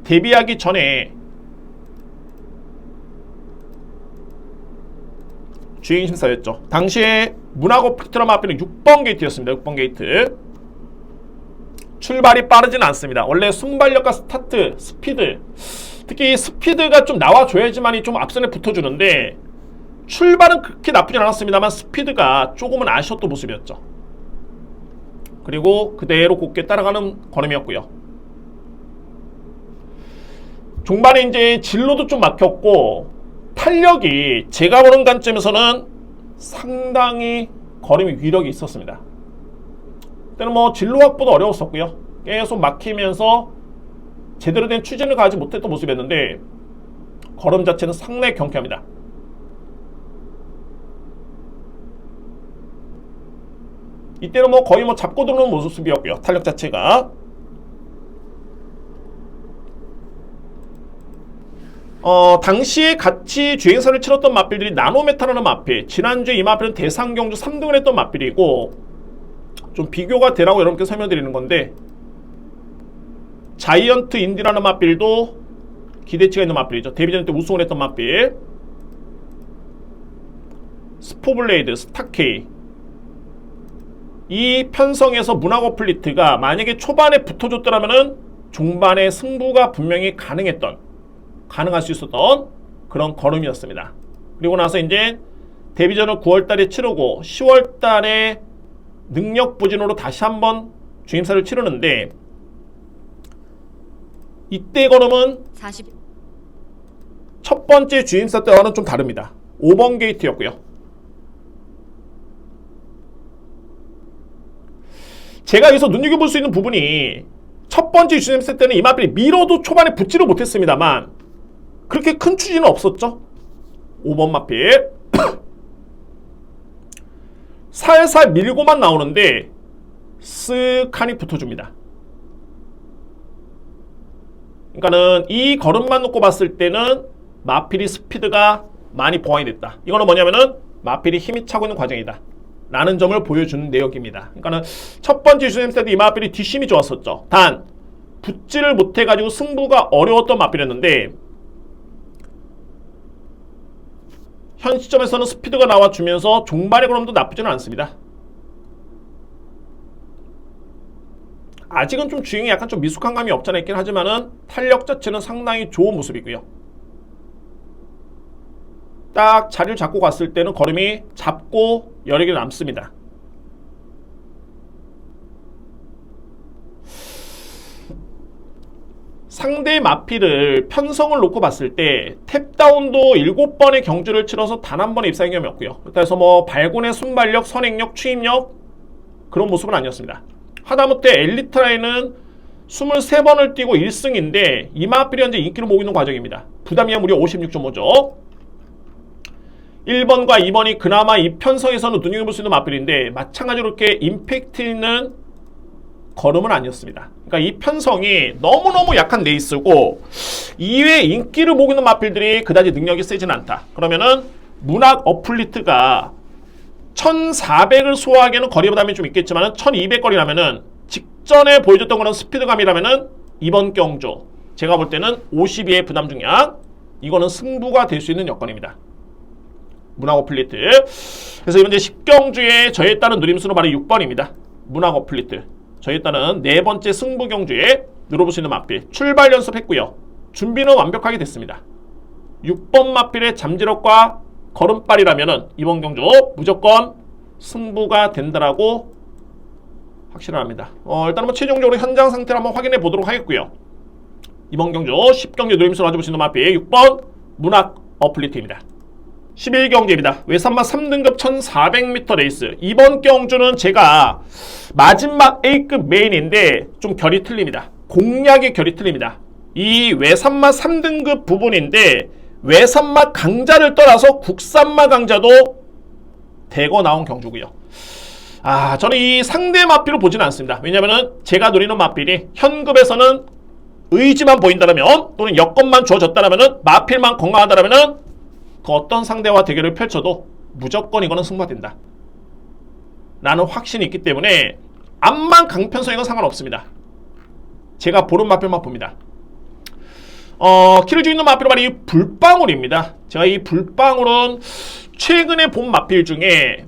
데뷔하기 전에 주행 심사였죠. 당시에 문학 어플리트라 마필은 6번 게이트였습니다. 6번 게이트. 출발이 빠르진 않습니다. 원래 순발력과 스타트, 스피드, 특히 스피드가 좀 나와줘야지만이 좀 앞선에 붙어주는데 출발은 그렇게 나쁘진 않았습니다만 스피드가 조금은 아쉬웠던 모습이었죠. 그리고 그대로 곱게 따라가는 걸음이었고요. 종반에 이제 진로도 좀 막혔고 탄력이 제가 보는 관점에서는 상당히 걸음이 위력이 있었습니다. 그때는 뭐 진로 확보도 어려웠었고요. 계속 막히면서 제대로 된 추진을 가지 못했던 모습이었는데 걸음 자체는 상당히 경쾌합니다. 이때는 뭐 거의 뭐 잡고 들어오는 모습이었고요. 탄력 자체가 당시에 같이 주행사를 치렀던 마필들이 나노메타라는 마필, 지난주에 이 마필은 대상경주 3등을 했던 마필이고 좀 비교가 되라고 여러분께 설명드리는 건데 자이언트 인디라는 마필도 기대치가 있는 마필이죠. 데뷔전 때 우승을 했던 마필. 스포블레이드, 스타케이 이 편성에서 문학 어플리트가 만약에 초반에 붙어줬더라면은 종반에 승부가 분명히 가능할 수 있었던 그런 걸음이었습니다. 그리고 나서 이제 데뷔전을 9월달에 치르고 10월달에 능력 부진으로 다시 한번 주임사를 치르는데 이때 걸음은 40. 첫 번째 주임사 때와는 좀 다릅니다. 5번 게이트였고요. 제가 여기서 눈여겨볼 수 있는 부분이 첫 번째 주임사 때는 이 마필이 밀어도 초반에 붙지를 못했습니다만 그렇게 큰 추진은 없었죠. 5번 마필 살살 밀고만 나오는데 쓱하니 붙어줍니다. 그러니까는 이 걸음만 놓고 봤을 때는 마필이 스피드가 많이 보완이 됐다. 이거는 뭐냐면은 마필이 힘이 차고 있는 과정이다 라는 점을 보여주는 내용입니다. 그러니까는 첫 번째 주행사 때 이 마필이 뒷심이 좋았었죠. 단 붙지를 못해가지고 승부가 어려웠던 마필이었는데 현 시점에서는 스피드가 나와주면서 종반의 걸음도 나쁘지는 않습니다. 아직은 좀 주행이 약간 좀 미숙한 감이 없지 않아 있긴 하지만은 탄력 자체는 상당히 좋은 모습이고요. 딱 자리를 잡고 갔을 때는 걸음이 잡고 여력이 남습니다. 상대 마필을 편성을 놓고 봤을 때 탭다운도 7번의 경주를 치러서 단 한 번의 입상경험이 없고요. 그래서 뭐 발군의 순발력, 선행력, 추임력 그런 모습은 아니었습니다. 하다못해 엘리트 라인은 23번을 뛰고 1승인데 이 마필이 현재 인기를 모으고 있는 과정입니다. 부담이야 무려 56.5죠. 1번과 2번이 그나마 이 편성에서는 눈여겨볼 수 있는 마필인데 마찬가지로 이렇게 임팩트 있는 걸음은 아니었습니다. 그러니까 이 편성이 너무너무 약한 레이스고 이외에 인기를 모으고 있는 마필들이 그다지 능력이 세진 않다. 그러면은 문학 어플리트가 1400을 소화하기에는 거리 부담이 좀 있겠지만 1200 거리라면은 직전에 보여줬던 그런 스피드감이라면은 이번 경주 제가 볼 때는 52의 부담 중량. 이거는 승부가 될 수 있는 여건입니다. 문학어 플리트. 그래서 이번 이제 10경주에 저에 따른 누림수는 바로 6번입니다. 문학어 플리트. 저에 따른 네 번째 승부 경주에 누려볼 수 있는 마필. 출발 연습했고요. 준비는 완벽하게 됐습니다. 6번 마필의 잠재력과 걸음발이라면은 이번 경주 무조건 승부가 된다라고 확신을 합니다. 일단은 뭐 최종적으로 현장 상태를 한번 확인해 보도록 하겠고요. 이번 경주 10경주 누림수를 가지고 있는 마필 6번 문학 어플리트입니다. 11경주입니다. 외산마 3등급 1400m 레이스. 이번 경주는 제가 마지막 A급 메인인데 좀 결이 틀립니다. 공략의 결이 틀립니다. 이 외산마 3등급 부분인데 외산마 강자를 떠나서 국산마 강자도 대거 나온 경주고요. 저는 이 상대 마필을 보지는 않습니다. 왜냐면은 제가 노리는 마필이 현급에서는 의지만 보인다면 또는 여건만 주어졌다면 마필만 건강하다면 그 어떤 상대와 대결을 펼쳐도 무조건 이거는 승부가 된다 라는 확신이 있기 때문에 암만 강편성이건 상관없습니다. 제가 보는 마필만 봅니다. 키를 주 있는 마필은 바로 이 불방울입니다. 제가 이 불방울은 최근에 본 마필 중에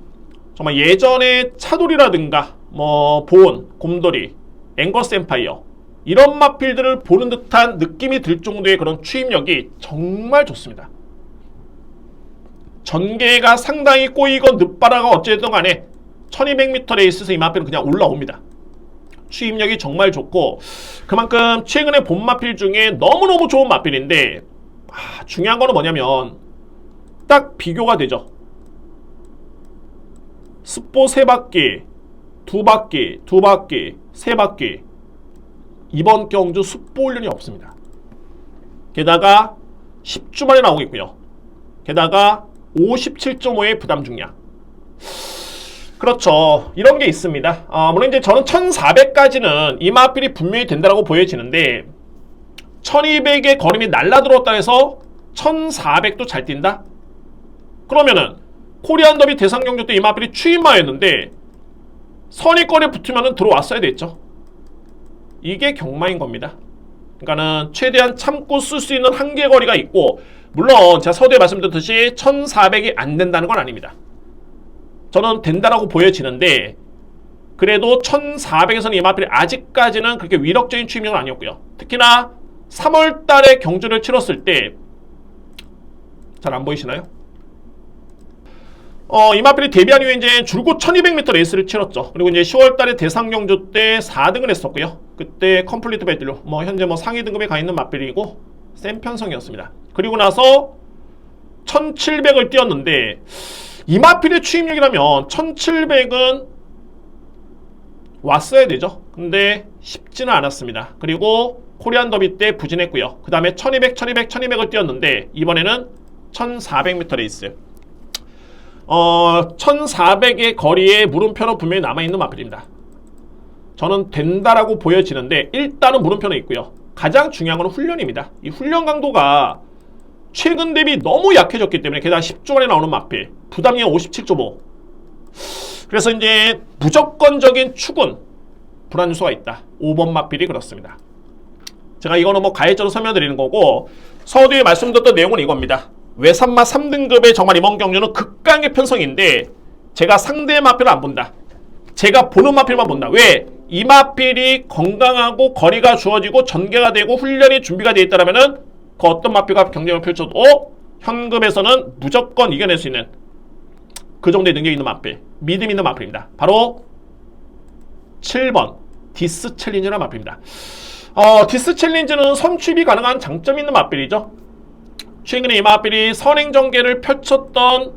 정말 예전에 차돌이라든가 보온, 곰돌이, 앵거스 엠파이어 이런 마필들을 보는 듯한 느낌이 들 정도의 그런 추임력이 정말 좋습니다. 전개가 상당히 꼬이건 늦바라가 어쨌든 간에 1200m 레이스에서 이 마필은 그냥 올라옵니다. 추임력이 정말 좋고 그만큼 최근에 본 마필 중에 너무너무 좋은 마필인데 중요한 거는 뭐냐면 딱 비교가 되죠. 스포 3바퀴, 2바퀴, 2바퀴, 3바퀴. 이번 경주 스포 훈련이 없습니다. 게다가 10주 만에 나오고 있고요. 게다가 57.5의 부담 중량. 그렇죠. 이런 게 있습니다. 물론 이제 저는 1400까지는 이 마필이 분명히 된다라고 보여지는데 1200의 걸음이 날라들었다 해서 1400도 잘 뛴다? 그러면은 코리안 더비 대상 경주 때 이 마필이 추임마였는데 선입권에 붙으면은 들어왔어야 됐죠. 이게 경마인 겁니다. 그러니까는 최대한 참고 쓸 수 있는 한계 거리가 있고 물론 제가 서두에 말씀드렸듯이 1400이 안 된다는 건 아닙니다. 저는 된다라고 보여지는데 그래도 1400에서는 이 마필이 아직까지는 그렇게 위력적인 추임력은 아니었고요. 특히나 3월달에 경주를 치렀을 때 잘 안 보이시나요? 이 마필이 데뷔한 이후에 이제 줄곧 1200m 레이스를 치렀죠. 그리고 이제 10월달에 대상 경주 때 4등을 했었고요. 그때 컴플리트 배틀로 현재 상위 등급에 가 있는 마필이고 센 편성이었습니다. 그리고 나서 1700을 뛰었는데 이 마필의 추임력이라면 1700은 왔어야 되죠. 근데 쉽지는 않았습니다. 그리고 코리안 더비 때 부진했고요. 그 다음에 1200, 1200, 1200을 뛰었는데 이번에는 1400m 레이스. 1400의 거리에 물음표는 분명히 남아있는 마필입니다. 저는 된다라고 보여지는데 일단은 물음표는 있고요. 가장 중요한 건 훈련입니다. 이 훈련 강도가 최근 대비 너무 약해졌기 때문에 게다가 10주 만에 나오는 마필 부담이 57.5. 그래서 이제 무조건적인 축은 불안 요소가 있다. 5번 마필이 그렇습니다. 제가 이거는 가해자로 설명드리는 거고 서두에 말씀드렸던 내용은 이겁니다. 외산마 3등급의 정말 이번 경주는 극강의 편성인데 제가 상대의 마필을 안 본다. 제가 보는 마필만 본다. 왜? 이 마필이 건강하고 거리가 주어지고 전개가 되고 훈련이 준비가 되어 있다면 그 어떤 마필과 경쟁을 펼쳐도 현급에서는 무조건 이겨낼 수 있는 그 정도의 능력이 있는 마필, 믿음 있는 마필입니다. 바로 7번 디스 챌린저라는 마필입니다. 디스 챌린저는 선취입이 가능한 장점이 있는 마필이죠. 최근에 이 마필이 선행 전개를 펼쳤던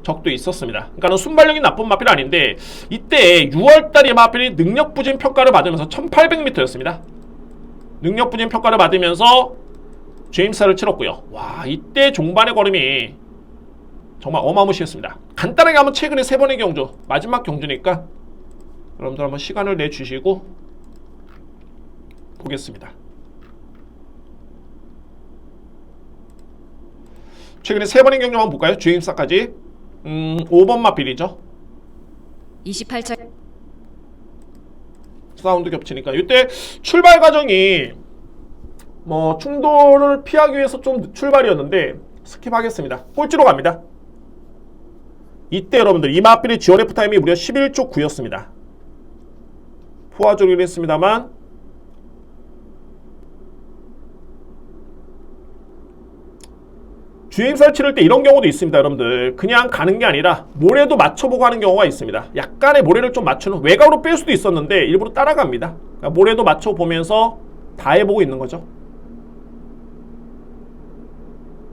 적도 있었습니다. 그러니까 순발력이 나쁜 마필은 아닌데 이때 6월달 이 마필이 능력 부진 평가를 받으면서 1800m였습니다. 능력 부진 평가를 받으면서 제임스를 치렀고요. 와, 이때 종반의 걸음이 정말 어마무시했습니다. 간단하게 한번 최근에 3번의 경주, 마지막 경주니까 여러분들 한번 시간을 내주시고 보겠습니다. 최근에 3번의 경주 한번 볼까요? 주임사까지 5번 마필이죠. 28차 사운드 겹치니까 이때 출발 과정이 뭐 충돌을 피하기 위해서 좀 출발이었는데 스킵하겠습니다. 꼴찌로 갑니다. 이때 여러분들 이마필의 지원 F타임이 무려 11조 9였습니다. 포화 조리를 했습니다만 주행설 치를 때 이런 경우도 있습니다. 여러분들 그냥 가는 게 아니라 모래도 맞춰보고 하는 경우가 있습니다. 약간의 모래를 좀 맞추는, 외곽으로 뺄 수도 있었는데 일부러 따라갑니다. 그러니까 모래도 맞춰보면서 다 해보고 있는 거죠.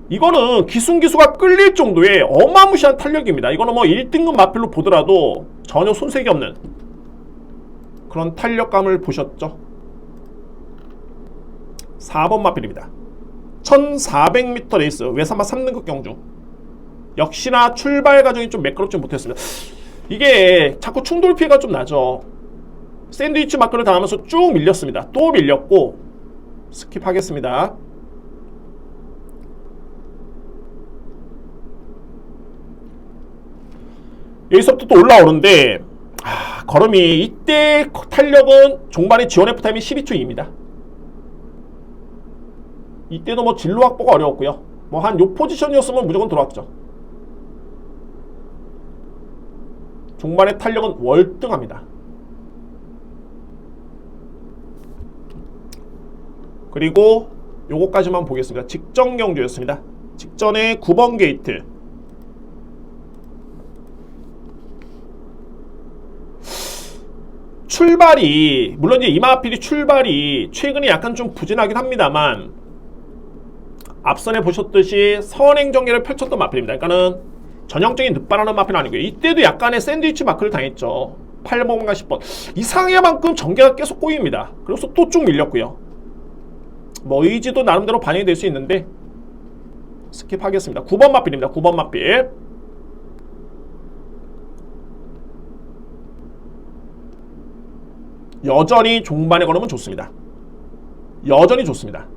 이거는 기순기수가 끌릴 정도의 어마무시한 탄력입니다. 이거는 뭐 1등급 마필로 보더라도 전혀 손색이 없는 그런 탄력감을 보셨죠. 4번 마필입니다. 1400m 레이스 외산마 3등급 경주. 역시나 출발 과정이 좀 매끄럽지 못했습니다. 이게 자꾸 충돌 피해가 좀 나죠. 샌드위치 마크를 당하면서 쭉 밀렸습니다. 또 밀렸고 스킵하겠습니다. 여기서부터 또 올라오는데 걸음이 이때 탄력은 종반의 지원 F타임이 12초2입니다. 이때도 뭐 진로 확보가 어려웠고요. 뭐 한 요 포지션이었으면 무조건 들어왔죠. 종반의 탄력은 월등합니다. 그리고 요거까지만 보겠습니다. 직전 경주였습니다. 직전에 9번 게이트. 출발이 물론 이제 이마필이 출발이 최근에 약간 좀 부진하긴 합니다만 앞선에 보셨듯이 선행전개를 펼쳤던 마필입니다. 그러니까는 전형적인 늑발하는 마필은 아니고요. 이때도 약간의 샌드위치 마크를 당했죠. 8번과 10번 이상해만큼 전개가 계속 꼬입니다. 그래서 또 쭉 밀렸고요. 뭐 의지도 나름대로 반영이 될 수 있는데 스킵하겠습니다. 9번 마필입니다. 9번 마필. 여전히 종반에 걸으면 좋습니다. 여전히 좋습니다.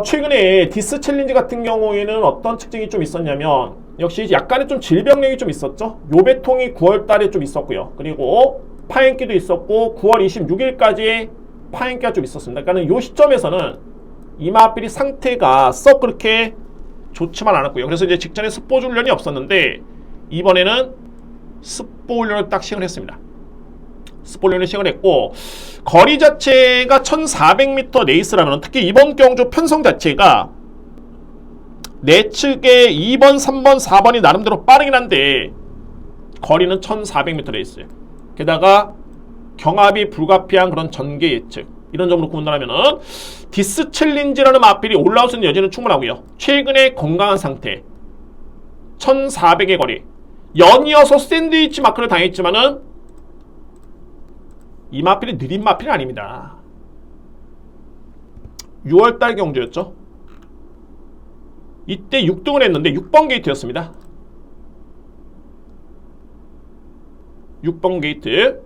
최근에 디스 챌린지 같은 경우에는 어떤 특징이 좀 있었냐면 역시 약간의 좀 질병력이 좀 있었죠. 요배통이 9월달에 좀 있었고요. 그리고 파행기도 있었고 9월 26일까지 파행기가 좀 있었습니다. 그러니까 요 시점에서는 이마필이 상태가 썩 그렇게 좋지만 않았고요. 그래서 이제 직전에 습보 훈련이 없었는데 이번에는 습보 훈련을 딱 시행을 했습니다. 스포일러를 시행을 했고 거리 자체가 1400m 레이스라면 특히 이번 경주 편성 자체가 내측에 2번, 3번, 4번이 나름대로 빠르긴 한데 거리는 1400m 레이스 게다가 경합이 불가피한 그런 전개 예측 이런 점으로 구분하면은 디스 챌린지라는 마필이 올라올 수 있는 여지는 충분하고요. 최근에 건강한 상태 1400의 거리 연이어서 샌드위치 마크를 당했지만은 이 마필이 느린 마필이 아닙니다. 6월달 경주였죠. 이때 6등을 했는데 6번 게이트였습니다. 6번 게이트.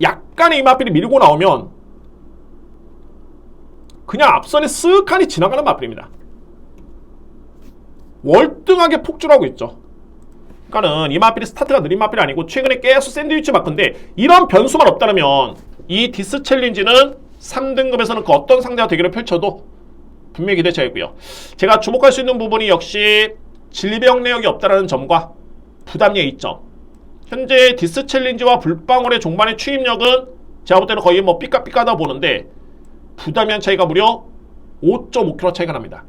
약간의 이 마필이 밀고 나오면 그냥 앞선에 쓱하니 지나가는 마필입니다. 월등하게 폭주하고 있죠. 그러니까는 이 마필이 스타트가 느린 마필이 아니고 최근에 계속 샌드위치 마크인데 이런 변수만 없다면 이 디스 챌린지는 3등급에서는 그 어떤 상대와 대결을 펼쳐도 분명히 기대차이고요. 제가 주목할 수 있는 부분이 역시 질병 내역이 없다는 점과 부담력의 이점. 현재 디스 챌린지와 불방울의 종반의 추입력은 제가 볼 때는 거의 뭐 삐까삐까하다 보는데 부담량 차이가 무려 5.5kg 차이가 납니다.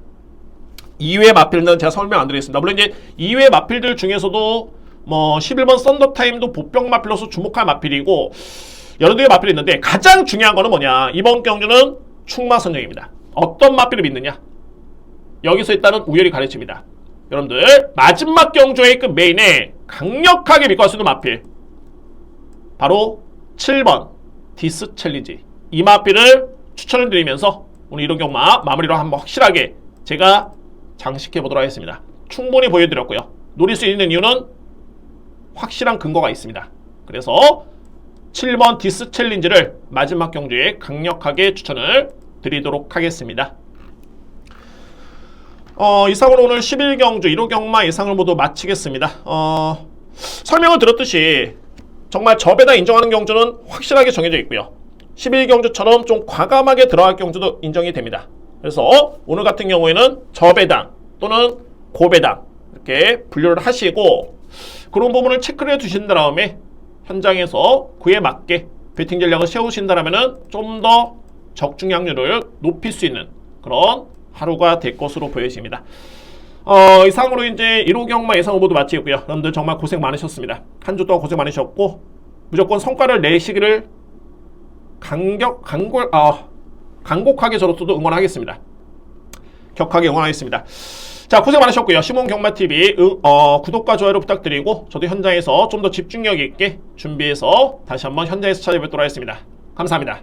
2회 마필은 제가 설명 안 드리겠습니다. 물론 이제 2회 마필들 중에서도 뭐 11번 썬더타임도 보병 마필로서 주목할 마필이고 여러 개의 마필이 있는데 가장 중요한 거는 뭐냐, 이번 경주는 충마선정입니다. 어떤 마필을 믿느냐, 여기서 일단은 우열이 가려집니다. 여러분들 마지막 경주의 그 메인에 강력하게 믿고 갈 수 있는 마필 바로 7번 디스 챌린지, 이 마필을 추천을 드리면서 오늘 이런 경마 마무리로 한번 확실하게 제가 장식해 보도록 하겠습니다. 충분히 보여드렸고요. 노릴 수 있는 이유는 확실한 근거가 있습니다. 그래서 7번 디스 챌린지를 마지막 경주에 강력하게 추천을 드리도록 하겠습니다. 이상으로 오늘 11경주 1호 경마 예상을 모두 마치겠습니다. 설명을 드렸듯이 정말 접에다 인정하는 경주는 확실하게 정해져 있고요. 11경주처럼 좀 과감하게 들어갈 경주도 인정이 됩니다. 그래서 오늘 같은 경우에는 접배당 또는 고배당 이렇게 분류를 하시고 그런 부분을 체크를 해 두신 다음에 현장에서 그에 맞게 배팅 전략을 세우신다면 좀 더 적중 확률을 높일 수 있는 그런 하루가 될 것으로 보여집니다. 이상으로 이제 1호 경마 예상 후보도 마치고요. 여러분들 정말 고생 많으셨습니다. 한 주 동안 고생 많으셨고 무조건 성과를 내시기를 간곡하게 저로서도 응원하겠습니다. 격하게 응원하겠습니다. 자, 고생 많으셨고요. 시몬경마TV 구독과 좋아요를 부탁드리고 저도 현장에서 좀 더 집중력 있게 준비해서 다시 한번 현장에서 찾아뵙도록 하겠습니다. 감사합니다.